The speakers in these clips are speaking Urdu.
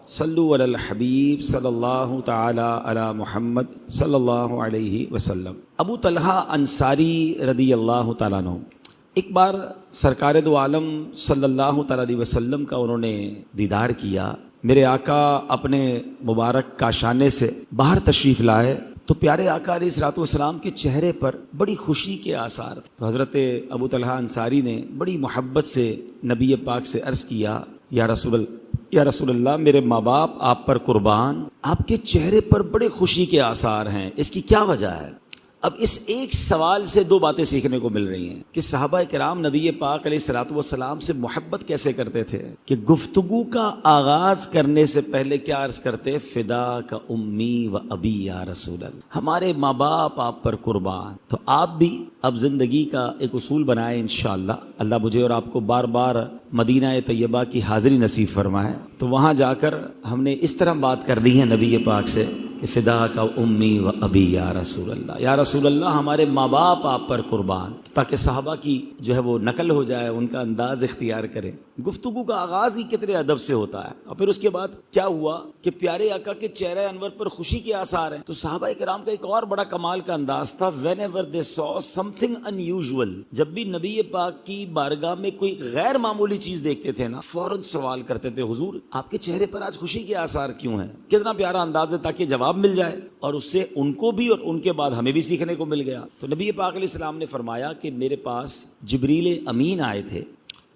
صلو علی الحبیب صلی اللہ تعالی علی محمد صلی اللہ علیہ وسلم۔ ابو طلحہ انصاری رضی اللہ تعالیٰ عنہ ایک بار سرکار دو عالم صلی اللہ تعالیٰ علیہ وسلم کا انہوں نے دیدار کیا۔ میرے آقا اپنے مبارک کاشانے سے باہر تشریف لائے تو پیارے آقا علیہ الصلوۃ والسلام کے چہرے پر بڑی خوشی کے آثار۔ تو حضرت ابو طلحہ انصاری نے بڑی محبت سے نبی پاک سے عرض کیا، یا رسول اللہ، میرے ماں باپ آپ پر قربان، آپ کے چہرے پر بڑے خوشی کے آثار ہیں، اس کی کیا وجہ ہے؟ اب اس ایک سوال سے دو باتیں سیکھنے کو مل رہی ہیں کہ صحابہ کرام نبی پاک علیہ الصلوۃ والسلام سے محبت کیسے کرتے تھے کہ گفتگو کا آغاز کرنے سے پہلے کیا عرض کرتے؟ فدا کا امی و ابی یا رسول اللہ، ہمارے ماں باپ آپ پر قربان۔ تو آپ بھی اب زندگی کا ایک اصول بنائیں انشاءاللہ، اللہ مجھے اور آپ کو بار بار مدینہ طیبہ کی حاضری نصیب فرمائے، تو وہاں جا کر ہم نے اس طرح بات کرنی ہے نبی پاک سے کہ فدا کا امی و ابی یا رسول اللہ، یا رسول اللہ ہمارے ماں باپ آپ پر قربان، تاکہ صحابہ کی جو ہے وہ نقل ہو جائے، ان کا انداز اختیار کریں۔ گفتگو کا آغاز ہی کتنے ادب سے ہوتا ہے، اور پھر اس کے بعد کیا ہوا کہ پیارے آقا کے چہرے انور پر خوشی کے آثار ہیں۔ تو صحابہ کرام کا ایک اور بڑا کمال کا انداز تھا، whenever they saw something unusual، جب بھی نبی پاک کی بارگاہ میں کوئی غیر معمولی چیز دیکھتے تھے نا، فوراً سوال کرتے تھے، حضور آپ کے چہرے پر آج خوشی کے آثار کیوں ہیں؟ کتنا پیارا انداز ہے، تاکہ جواب مل جائے، اور اس سے ان کو بھی اور ان کے بعد ہمیں بھی سیکھنے کو مل گیا۔ تو نبی پاک علیہ السلام نے فرمایا کہ میرے پاس جبریل امین آئے تھے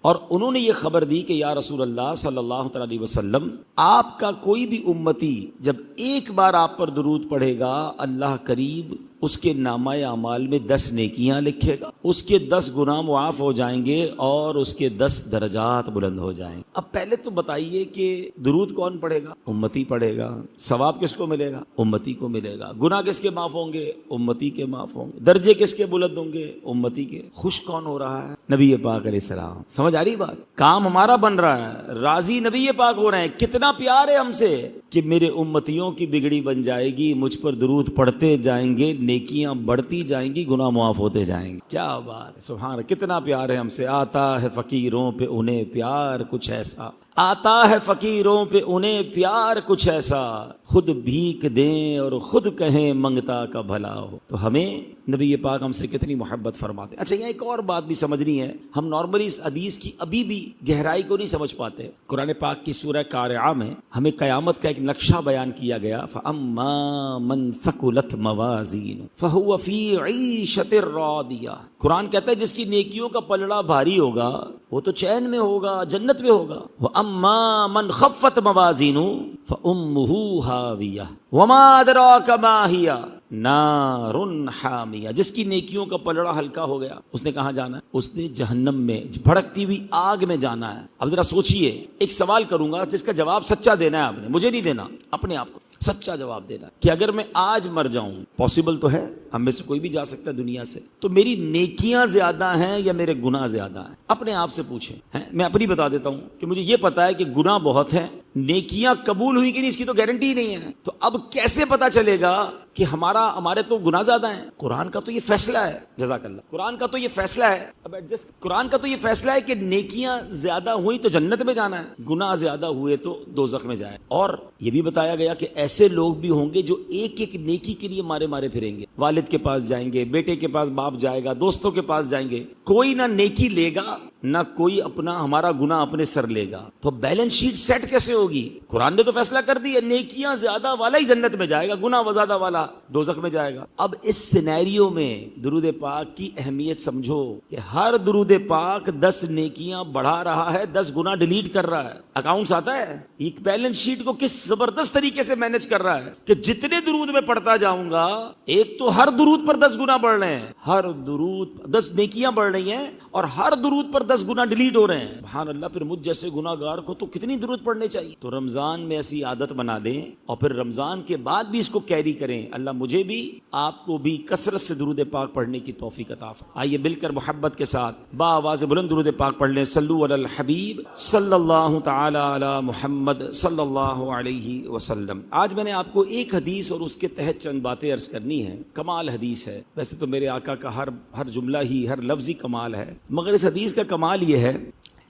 اور انہوں نے یہ خبر دی کہ یا رسول اللہ صلی اللہ علیہ وسلم، آپ کا کوئی بھی امتی جب ایک بار آپ پر درود پڑھے گا، اللہ قریب اس کے نامہ اعمال میں 10 نیکیاں لکھے گا، اس کے 10 گناہ معاف ہو جائیں گے اور اس کے 10 درجات بلند ہو جائیں گے۔ اب پہلے تو بتائیے کہ درود کون پڑھے گا؟ امتی پڑھے گا۔ ثواب کس کو ملے گا؟ امتی کو ملے گا۔ گناہ کس کے معاف ہوں گے؟ امتی کے معاف ہوں گے۔ درجے کس کے بلند ہوں گے؟ امتی کے۔ خوش کون ہو رہا ہے؟ نبی پاک علیہ السلام۔ سمجھ آ رہی بات؟ کام ہمارا بن رہا ہے، راضی نبی پاک ہو رہے ہیں، کتنا پیار ہے ہم سے کہ میرے امتیوں کی بگڑی بن جائے گی، مجھ پر درود پڑھتے جائیں گے، نیکیاں بڑھتی جائیں گی، گناہ معاف ہوتے جائیں گے۔ کیا بات ہے، سبحان، کتنا پیار ہے ہم سے۔ آتا ہے فقیروں پہ انہیں پیار کچھ ایسا، آتا ہے فقیروں پہ انہیں پیار کچھ ایسا، خود بھیک دیں اور خود کہیں منگتا کا بھلا ہو۔ تو ہمیں نبی پاک ہم سے کتنی محبت فرماتے ہیں۔ اچھا، یہاں ایک اور بات بھی سمجھنی ہے، ہم نارملی اس حدیث کی ابھی بھی گہرائی کو نہیں سمجھ پاتے۔ قرآن پاک کی سورہ قارعہ میں ہمیں قیامت کا ایک نقشہ بیان کیا گیا، فَأَمَّا مَنْ ثَقُلَتْ مَوَازِينُهُ فَهُوَ فِي عِيشَةٍ رَاضِيَةٍ۔ قرآن کہتا ہے جس کی نیکیوں کا پلڑا بھاری ہوگا وہ تو چین میں ہوگا، جنت میں ہوگا۔ وَأَمَّا مَنْ خَفَّتْ مَوَازِينُهُ فَأُمُّهُ هَاوِيَةٌ وَمَا أَدْرَاكَ مَا هِيَ نارٌ حامیہ۔ جس کی نیکیوں کا پلڑا ہلکا ہو گیا، اس نے کہاں جانا ہے؟ اس نے جہنم میں بھڑکتی ہوئی آگ میں جانا ہے۔ اب ذرا سوچئے، ایک سوال کروں گا جس کا جواب سچا دینا ہے، آپ نے، مجھے نہیں دینا، اپنے آپ کو سچا جواب دینا کہ اگر میں آج مر جاؤں، پاسبل تو ہے، ہم میں سے کوئی بھی جا سکتا ہے دنیا سے، تو میری نیکیاں زیادہ ہیں یا میرے گناہ زیادہ ہیں؟ اپنے آپ سے پوچھیں۔ میں اپنی بتا دیتا ہوں کہ مجھے یہ پتا ہے کہ گناہ بہت ہیں، نیکیاں قبول ہوئی کہ نہیں اس کی تو گارنٹی ہی نہیں ہے۔ تو اب کیسے پتا چلے گا کہ ہمارے تو گناہ زیادہ ہیں؟ قرآن کا تو یہ فیصلہ ہے، جزاک اللہ، قرآن کا تو یہ فیصلہ ہے، اب ایڈجسٹ، قرآن کا تو یہ فیصلہ ہے کہ نیکیاں زیادہ ہوئی تو جنت میں جانا ہے، گناہ زیادہ ہوئے تو دوزخ میں جائے۔ اور یہ بھی بتایا گیا کہ ایسے لوگ بھی ہوں گے جو ایک ایک نیکی کے لیے مارے مارے پھریں گے، والد کے پاس جائیں گے، بیٹے کے پاس باپ جائے گا، دوستوں کے پاس جائیں گے، کوئی نہ نیکی لے گا نہ کوئی اپنا ہمارا گناہ اپنے سر لے گا۔ تو بیلنس شیٹ سیٹ کیسے ہوگی؟ قرآن نے تو فیصلہ کر دیا، نیکیاں زیادہ والا ہی جنت میں جائے گا، گناہ زیادہ والا دوزخ میں جائے گا۔ اب اس سینیریو میں درود پاک کی اہمیت سمجھو کہ ہر درود پاک 10 نیکیاں بڑھا رہا ہے، 10 گناہ ڈیلیٹ کر رہا ہے۔ اکاؤنٹس آتا ہے، ایک بیلنس شیٹ کو کس زبردست طریقے سے مینج کر رہا ہے کہ جتنے درود میں پڑھتا جاؤں گا، ایک تو ہر درود پر 10 گناہ بڑھ رہے ہیں، ہر درود 10 نیکیاں بڑھ رہی ہیں، اور ہر درود پر 10 گناہ ڈیلیٹ ہو رہے ہیں۔ سبحان اللہ، پھر مجھ جیسے گناہ گار کو تو کتنی درود پڑھنے چاہیے۔ تو رمضان میں ایسی عادت بنا دیں اور پھر رمضان کے بعد بھی اس کو کیری کریں۔ اللہ مجھے بھی آپ کو بھی کثرت سے درود پاک پڑھنے کی توفیق عطا فرمائے۔ آئیے مل کر محبت کے ساتھ با آواز بلند درود پاک پڑھ لیں۔ صلو علی الحبیب صلی اللہ تعالی علی محمد صلی اللہ علیہ وسلم۔ آج میں نے آپ کو ایک حدیث اور اس کے تحت چند باتیں عرض کرنی ہیں۔ کمال حدیث ہے، ویسے تو میرے آقا کا ہر جملہ ہی، ہر لفظ ہی کمال ہے، مگر اس حدیث کا کمال یہ ہے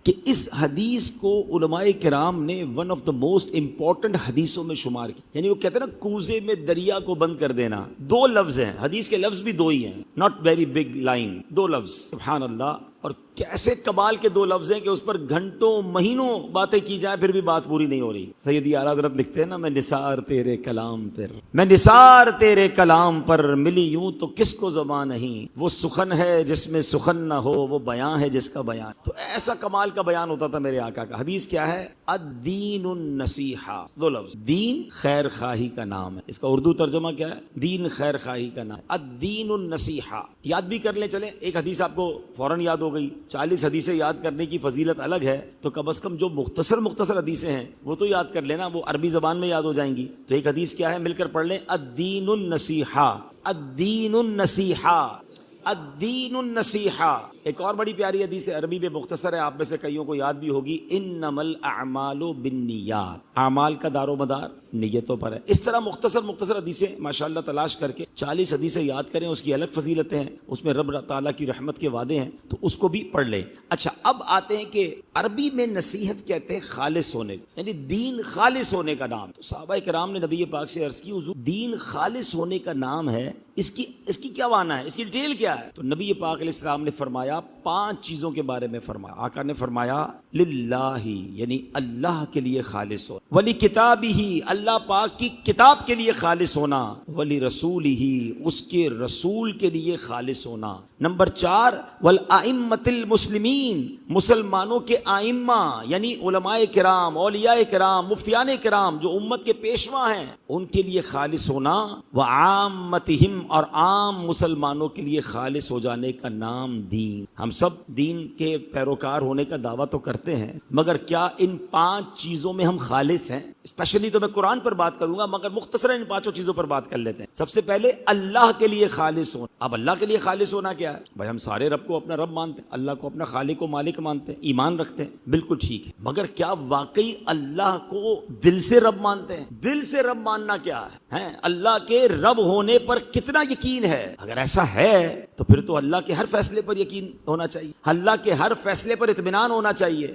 کہ اس حدیث کو علماء کرام نے one of the most important حدیثوں میں شمار کی. یعنی وہ کہتے ہیں نا کوزے میں دریا کو بند کر دینا. 2 لفظ ہیں, حدیث کے لفظ بھی 2 ہی ہیں, ناٹ ویری بگ لائن, 2 لفظ. سبحان اللہ. اور کیسے کمال کے 2 لفظ ہیں کہ اس پر گھنٹوں مہینوں باتیں کی جائیں پھر بھی بات پوری نہیں ہو رہی. سیدی اعلیٰ حضرت لکھتے ہیں نا, میں نثار تیرے کلام پر, میں نثار تیرے کلام پر, ملی یوں تو کس کو زبان نہیں, وہ سخن ہے جس میں سخن نہ ہو, وہ بیان ہے جس کا بیان. تو ایسا کمال کا بیان ہوتا تھا میرے آقا کا. حدیث کیا ہے؟ الدین النصیحہ. 2 لفظ. دین خیر خواہی کا نام ہے. اس کا اردو ترجمہ کیا ہے؟ دین خیر خواہی کا نام. الدین النصیحہ. یاد بھی کر لیں چلیں. ایک حدیث آپ کو فوراً یاد ہو گئی. 40 حدیثیں یاد کرنے کی فضیلت الگ ہے, تو کم از کم جو مختصر حدیثیں ہیں وہ تو یاد کر لینا, وہ عربی زبان میں یاد ہو جائیں گی. تو ایک حدیث کیا ہے, مل کر پڑھ لیں. الدین النصیحہ, الدین النصیحہ, الدین النصیحہ. ایک اور بڑی پیاری حدیث ہے, عربی میں مختصر ہے, آپ میں سے کئیوں کو یاد بھی ہوگی. انما الاعمال بالنیات. اعمال کا دار و مدار نیتوں پر ہے. اس طرح مختصر حدیثیں ماشاءاللہ تلاش کر کے 40 حدیثیں یاد کریں. اس کی الگ فضیلتیں ہیں, اس میں رب تعالیٰ کی رحمت کے وعدے ہیں, تو اس کو بھی پڑھ لیں. اچھا, اب آتے ہیں کہ عربی میں نصیحت کہتے ہیں خالص ہونے کو, یعنی دین خالص ہونے کا نام. تو صحابہ کرام نے نبی پاک سے عرض کی, حضور دین خالص ہونے کا نام ہے, اس کی کیا معنی ہے, اس کی ڈیٹیل کیا ہے؟ تو نبی پاک علیہ السلام نے فرمایا, 5 چیزوں کے بارے میں فرمایا. آقا نے فرمایا للہ, یعنی اللہ کے لیے خالص ہو, ولی کتابہ, اللہ پاک کی کتاب کے لیے خالص ہونا, ولی رسولہ, اس کے رسول کے لیے خالص ہونا. نمبر 4 والائمۃ المسلمین, مسلمانوں کے آئمہ یعنی علماء کرام, اولیاء کرام, مفتیان کرام جو امت کے پیشوا ہیں, ان کے لیے خالص ہونا. وعامتہم, اور عام مسلمانوں کے لیے خالص ہو جانے کا نام دین. ہم سب دین کے پیروکار ہونے کا دعویٰ تو کرتے ہیں, مگر کیا ان 5 چیزوں میں ہم خالص ہیں؟ اسپیشلی تو میں قرآن پر بات کروں گا, مگر مختصراً ان 5 چیزوں پر بات کر لیتے ہیں. سب سے پہلے اللہ کے لیے خالص ہونا. اب اللہ کے لیے خالص ہونا کیا ہے بھائی؟ ہم سارے رب کو اپنا رب مانتے ہیں, اللہ کو اپنا خالق و مالک مانتے ہیں, ایمان رکھتے ہیں, بالکل ٹھیک ہے, مگر کیا واقعی اللہ کو دل سے رب مانتے ہیں؟ دل سے رب ماننا کیا ہے؟ اللہ کے رب ہونے پر کتنا یقین ہے؟ اگر ایسا ہے تو پھر تو اللہ کے ہر فیصلے پر یقین ہونا چاہیے, اللہ کے ہر فیصلے پر اطمینان ہونا چاہیے,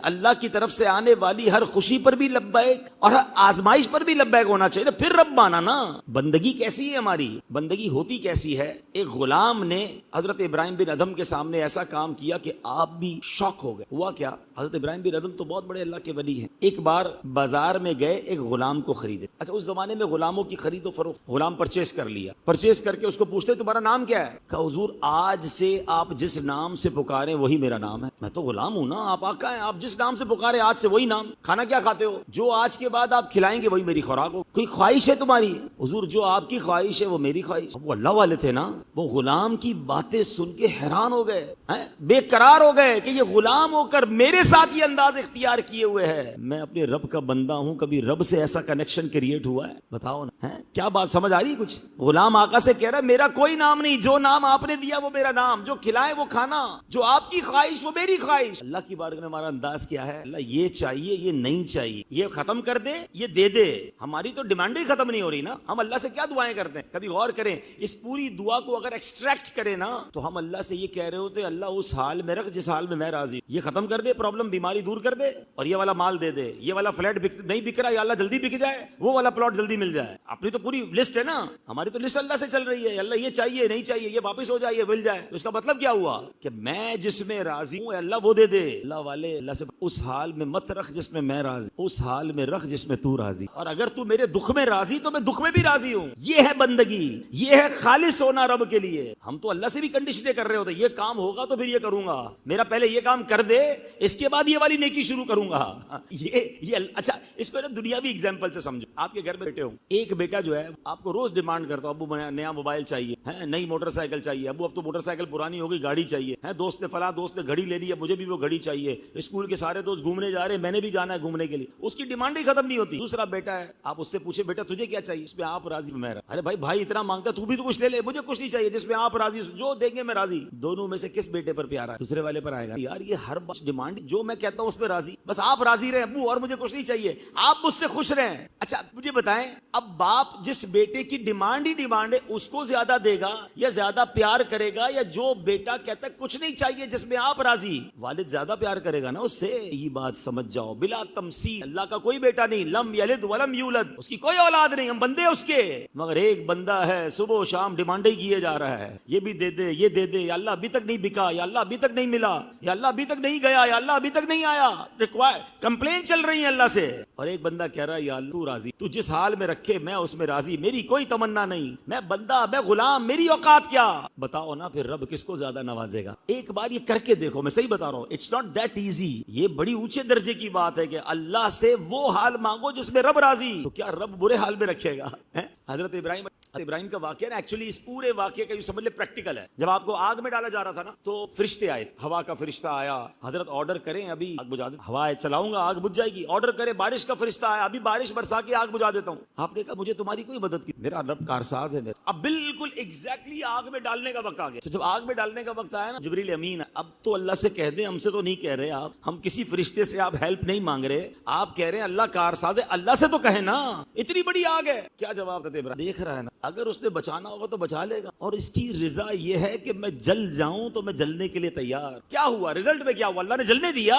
اللہ کی طرف سے آنے والی ہر خوشی پر بھی لبیک اور ہر آزمائش پر بھی لبیک ہونا چاہیے. پھر رب مانا نا. بندگی کیسی ہے ہماری؟ بندگی ہوتی کیسی ہے؟ ایک غلام نے حضرت ابراہیم بن ادھم کے سامنے ایسا کام کیا کہ آپ بھی شوق ہو گئے. ہوا کیا؟ حضرت ابراہیم بن ادھم تو بہت بڑے اللہ کے ولی ہیں. ایک بار بازار میں گئے, ایک غلام کو خریدے. اچھا, اس زمانے میں غلاموں کی خرید و فروخت, غلام پرچیز کر لیا, پرچیز کر کے اس کو پوچھتے تمہارا نام کیا ہے؟ کہا حضور آج سے آپ جس نام سے پکارے وہی میرا نام ہے. میں تو غلام ہوں نا, آپ آقا ہیں, آپ جس نام سے پکارے آج سے وہی نام. کھانا کیا کھاتے ہو؟ جو آج کے بعد آپ کھلائیں گے وہی میری خوراک ہو. کوئی خواہش ہے تمہاری؟ حضور جو آپ کی خواہش ہے وہ میری خواہش. وہ اللہ والے تھے نا, وہ غلام کی باتیں سن کے حیران ہو گئے, بے قرار ہو گئے کہ یہ غلام ہو کر میرے ساتھ یہ انداز اختیار کیے ہوئے ہے. میں اپنے رب کا بندہ ہوں, کبھی رب سے ایسا کنیکشن کریٹ ہوا ہے؟ بتاؤ نا. کیا بات سمجھ آ رہی کچھ؟ غلام آقا سے کہہ رہا ہے میرا کوئی نام نہیں, جو نام آپ نے دیا وہ میرا نام, جو کھلائے وہ کھانا, جو آپ کی خواہش وہ میری خواہش. اللہ کی بارگاہ میں ہمارا انداز کیا ہے؟ اللہ یہ چاہیے, یہ نہیں چاہیے, یہ ختم کر دے, یہ دے دے. ہماری تو ڈیمانڈ ہی ختم نہیں ہو رہی نا. ہم اللہ سے کیا دعائیں کرتے ہیں؟ کبھی غور کریں, اس پوری دعا کو اگر ایکسٹریکٹ کریں نا تو ہم اللہ سے یہ کہہ رہے ہوتے اللہ اس حال میں رکھ جس حال میں میں راضی. یہ ختم کر دے پرابلم, بیماری دور کر دے, اور یہ والا مال دے دے, یہ والا فلیٹ نہیں بک رہا یا اللہ جلدی بک جائے, وہ والا پلاٹ جلدی مل جائے. اپنی تو پوری لسٹ ہے نا, ہماری تو لسٹ اللہ سے چل رہی ہے. اللہ یہ چاہیے, نہیں چاہیے, یہ واپس ہو جائے, یہ مل جائے. تو اس کا مطلب کیا ہوا کہ میں جس میں راضی ہوں اللہ وہ دے دے. اللہ والے اللہ سے اس حال میں مت رکھ جس میں میں راضی, اس حال میں رکھ جس میں تو راضی, اور اگر تو میرے دکھ میں راضی تو میں دکھ میں بھی راضی ہوں. یہ ہے بندگی, یہ ہے خالص ہونا رب کے لیے. ہم تو اللہ سے بھی کنڈیشنیں کر رہے ہوتے, یہ کام ہوگا تو پھر یہ کروں گا, میرا پہلے یہ کام کر دے, اس کے بعد یہ والی نیکی شروع کروں گا. یہ اچھا, اس کو دنیاوی ایگزامپل سے سمجھو. آپ کے گھر میں بیٹے ہوں, ایک بیٹا جو ہے آپ کو روز ڈیمانڈ کرتا ہوں, ابو نیا موبائل چاہیے, نئی موٹر سائیکل چاہیے, ابو اب تو موٹر سائیکل پرانی ہو گئی, گاڑی چاہیے, دوست نے فلاں دوست نے گھڑی لے لی, مجھے بھی وہ گھڑی چاہیے, اسکول کے سارے دوست گھومنے جا رہے ہیں, میں نے بھی جانا ہے گھومنے کے لیے. اس کی ڈیمانڈ ہی ختم نہیں ہوتی. دوسرا بیٹا ہے, آپ اس سے پوچھے بیٹا تجھے کیا چاہیے, اس پہ آپ راضی میں راضی. ارے بھائی اتنا مانگتا تو بھی تو کچھ لے لے, مجھے کچھ نہیں چاہیے, جس میں آپ راضی, جو دیں گے میں راضی. دونوں میں سے کس بیٹے پر پیار ہے؟ دوسرے والے پر آئے گا. یار یہ ہر بس ڈیمانڈ جو میں کہتا ہوں اس پہ راضی, بس آپ راضی رہیں ابو, اور مجھے کچھ نہیں چاہیے, آپ مجھ سے خوش رہیں. اچھا مجھے بتائیں، اب باپ جس بیٹے کی ڈیمانڈ ہی ڈیمانڈ ہے اس کو زیادہ دے گا یا زیادہ پیار کرے گا، یا جو بیٹا کہتا ہے کچھ نہیں چاہیے جس میں آپ راضی، والد زیادہ پیار کرے گا نا اس سے؟ یہ بات سمجھ جاؤ بلا تمثیل، اللہ کا کوئی بیٹا نہیں، لم یلد ولم یولد، اس کی کوئی اولاد نہیں، ہم بندے اس کے، مگر ایک بندہ ہے صبح و شام ڈیمانڈ ہی کیے جا رہا ہے، یہ بھی دے دے، یہ دے دے، یا اللہ ابھی تک نہیں بکا، یا اللہ ابھی تک نہیں ملا، یا اللہ ابھی تک نہیں گیا، یا اللہ ابھی تک نہیں آیا، کمپلین چل رہی ہے اللہ سے، اور ایک بندہ کہہ رہا ہے یا اللہ تو راضی، تو جس حال میں رکھے میں اس میں راضی، میری کوئی تمنا نہیں، میں بندہ، میں غلام، میری اوقات کیا؟ بتاؤ نا پھر رب کس کو زیادہ نوازے گا؟ ایک بار یہ کر کے دیکھو، میں صحیح بتا رہا ہوں، اٹس ناٹ دیٹ ایزی، یہ بڑی اونچے درجے کی بات ہے کہ اللہ سے وہ حال مانگو جس میں رب راضی، تو کیا رب برے حال میں رکھے گا؟ حضرت ابراہیم کا واقعہ نا، ایکچولی اس پورے واقعے کا سمجھ لے پریکٹیکل ہے۔ جب آپ کو آگ میں ڈالا جا رہا تھا نا تو فرشتے آئے، ہوا کا فرشتہ آیا، حضرت آرڈر کریں ابھی آگ بجھا دیں، ہوا چلاؤں گا آگ بجھ جائے گی، آرڈر کرے بارش کا فرشتہ آیا، ابھی بارش برسا کے آگ بجھا دیتا ہوں۔ آپ نے کہا مجھے تمہاری کوئی مدد کی، میرا رب کارساز ہے میرا۔ اب بالکل ایگزیکٹلی آگ میں ڈالنے کا وقت آ گیا، تو جب آگ میں ڈالنے کا وقت آیا نا، جبریل امین اب تو اللہ سے کہہ دیں، ہم سے تو نہیں کہہ رہے آپ، ہم کسی فرشتے سے آپ ہیلپ نہیں مانگ رہے، آپ کہہ رہے ہیں اللہ کارساز ہے، اللہ سے تو کہیں نا، اتنی بڑی آگ ہے، کیا جواب دیتے ابراہیم؟ دیکھ رہا ہے نا، اگر اس نے بچانا ہوگا تو بچا لے گا، اور اس کی رضا یہ ہے کہ میں جل جاؤں تو میں جلنے کے لیے تیار۔ کیا ہوا رزلٹ میں؟ کیا ہوا؟ اللہ نے جلنے دیا،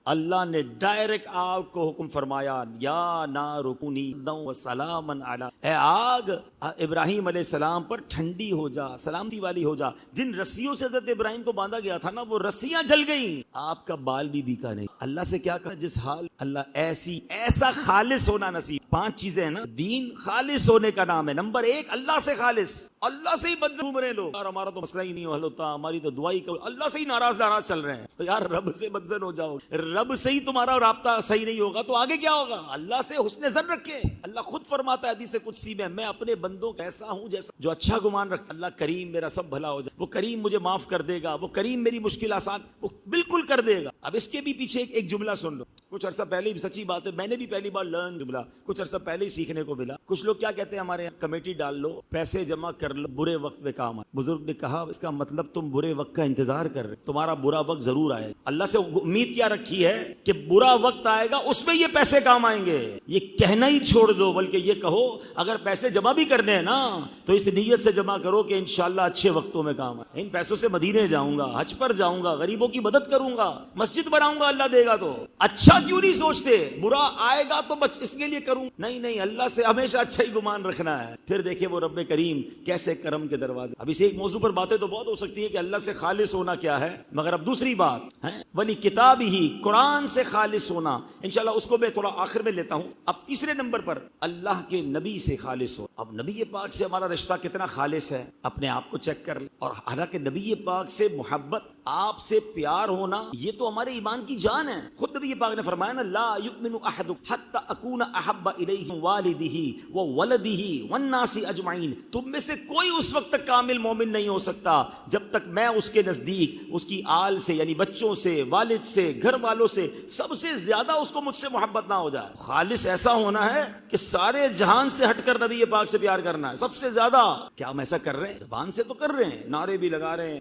اللہ نے ڈائریکٹ آگ کو حکم فرمایا، یا نار کونی سلاما علی، اے آگ ابراہیم علیہ السلام پر ٹھنڈی ہو جا، سلامتی والی ہو جا۔ جن رسیوں سے حضرت ابراہیم کو باندھا گیا تھا نا، وہ رسیاں جل گئیں، آپ کا بال بھی بیکا نہیں۔ اللہ سے کیا کہا؟ جس حال اللہ ایسا خالص ہونا نصیب۔ 5 چیزیں ہیں نا، دین خالص ہونے کا نام ہے۔ نمبر 1 اللہ سے خالص، اللہ سے ہی بدزن گھوم رہے ہیں لوگ، یار ہمارا تو مسئلہ ہی نہیں حل ہوتا، ہماری تو دعائی کرو، اللہ سے ہی ناراض چل رہے ہیں۔ تو یار رب سے بدزن ہو جاؤ، رب سے ہی تمہارا رابطہ صحیح نہیں ہوگا تو آگے کیا ہوگا؟ اللہ سے حسن ظن رکھے۔ اللہ خود فرماتا ہے حدیث قدسی میں اپنے بندوں کا ایسا ہوں جیسا جو اچھا گمان رکھتا، اللہ کریم میرا سب بھلا ہو جائے، وہ کریم مجھے معاف کر دے گا، وہ کریم میری مشکل آسان وہ بالکل کر دے گا۔ اب اس کے بھی پیچھے ایک جملہ سن لو، کچھ عرصہ پہلے ہی، سچی بات ہے، میں نے بھی پہلی بار لرن جملہ کچھ عرصہ پہلے ہی سیکھنے کو ملا۔ کچھ لوگ کیا کہتے ہیں ہمارے یہاں، کمیٹی ڈال لو، پیسے جمع کر لو، برے وقت میں کام آئے۔ بزرگ نے کہا اس کا مطلب تم برے وقت کا انتظار کر رہے، تمہارا برا وقت ضرور آئے گا۔ اللہ سے امید کیا رکھی ہے کہ برا وقت آئے گا، اس میں یہ پیسے کام آئیں گے۔ یہ کہنا ہی چھوڑ دو، بلکہ یہ کہو اگر پیسے جمع بھی کرنے ہیں نا تو اس نیت سے جمع کرو کہ انشاءاللہ اچھے وقتوں میں کام آئے۔ ان پیسوں سے مدینے جاؤں گا، حج پر جاؤں گا، غریبوں کی مدد کروں گا، مسجد بناؤں گا، اللہ دے گا تو۔ اچھا کیوں نہیں سوچتے برا آئے گا تو بس اس کے لیے کروں؟ نہیں، اللہ سے ہمیشہ اچھا ہی گمان رکھنا ہے۔ پھر دیکھیں وہ رب کریم کیسے کرم کے دروازے۔ اب اس ایک موضوع پر باتیں تو بہت ہو سکتی ہے کہ اللہ سے خالص ہونا کیا ہے، مگر اب دوسری بات ہے ولی کتاب ہی، قرآن سے خالص ہونا، انشاءاللہ اس کو میں تھوڑا آخر میں لیتا ہوں۔ اب تیسرے نمبر پر اللہ کے نبی سے خالص ہو۔ اب نبی پاک سے ہمارا رشتہ کتنا خالص ہے، اپنے آپ کو چیک کر لیں۔ اور حالانکہ نبی پاک سے محبت، آپ سے پیار ہونا، یہ تو ہمارے ایمان کی جان ہے۔ خود نبی پاک نے فرمایا نا، لا یؤمن احدکم حتی اکون احب الیہ من والدہ وولدہ والناس اجمعین، تم میں سے کوئی اس وقت تک کامل مومن نہیں ہو سکتا جب تک میں اس کے نزدیک، اس کی آل سے یعنی بچوں سے، والد سے، گھر والوں سے سب سے زیادہ اس کو مجھ سے محبت نہ ہو جائے۔ خالص ایسا ہونا ہے کہ سارے جہان سے ہٹ کر نبی پاک سے پیار کرنا ہے سب سے زیادہ۔ کیا ہم ایسا کر رہے ہیں؟ زبان سے تو کر رہے ہیں، نعرے بھی لگا رہے ہیں،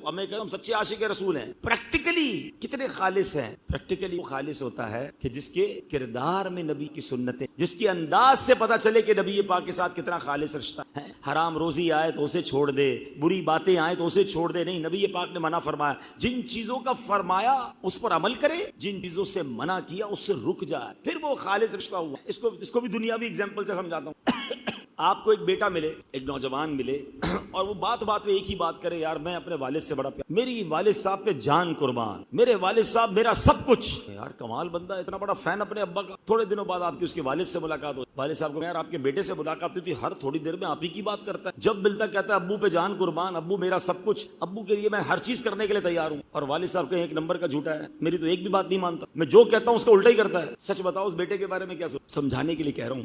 ہمیں کہ ہم سچے عاشق رسول ہیں، پریکٹیکلی کتنے خالص ہیں؟ پریکٹیکلی وہ خالص ہوتا ہے کہ جس کے کردار میں نبی کی سنتیں، جس کے انداز سے پتہ چلے کہ نبی پاک کے ساتھ کتنا خالص رشتہ ہے۔ حرام روزی آئے تو اسے چھوڑ دے، بری باتیں آئے تو اسے چھوڑ دے، نہیں، نبی پاک نے منع فرمایا، جن چیزوں کا فرمایا اس پر عمل کرے، جن چیزوں سے منع کیا اس سے رک جائے، پھر وہ خالص رشتہ ہوا۔ اس کو بھی دنیاوی اگزامپل سے سمجھاتا ہوں۔ آپ کو ایک بیٹا ملے، ایک نوجوان ملے، اور وہ بات بات میں ایک ہی بات کرے، یار میں اپنے والد سے بڑا پیار، میری والد صاحب پہ جان قربان، میرے والد صاحب میرا سب کچھ۔ یار کمال بندہ، اتنا بڑا فین اپنے ابا کا۔ تھوڑے دنوں بعد آپ کی اس کے والد سے ملاقات ہوئی، والد صاحب کو یار آپ کے بیٹے سے ملاقات ہوئی تھی، ہر تھوڑی دیر میں آپ ہی کی بات کرتا ہے، جب ملتا کہتا ہے ابو پہ جان قربان، ابو میرا سب کچھ، ابو کے لیے میں ہر چیز کرنے کے لیے تیار ہوں۔ اور والد صاحب کا ایک نمبر کا جھوٹا ہے، میری تو ایک بھی بات نہیں مانتا، میں جو کہتا ہوں اس کا الٹا ہی کرتا ہے۔ سچ بتاؤ اس بیٹے کے بارے میں کیا سمجھانے کے لیے کہہ رہا ہوں،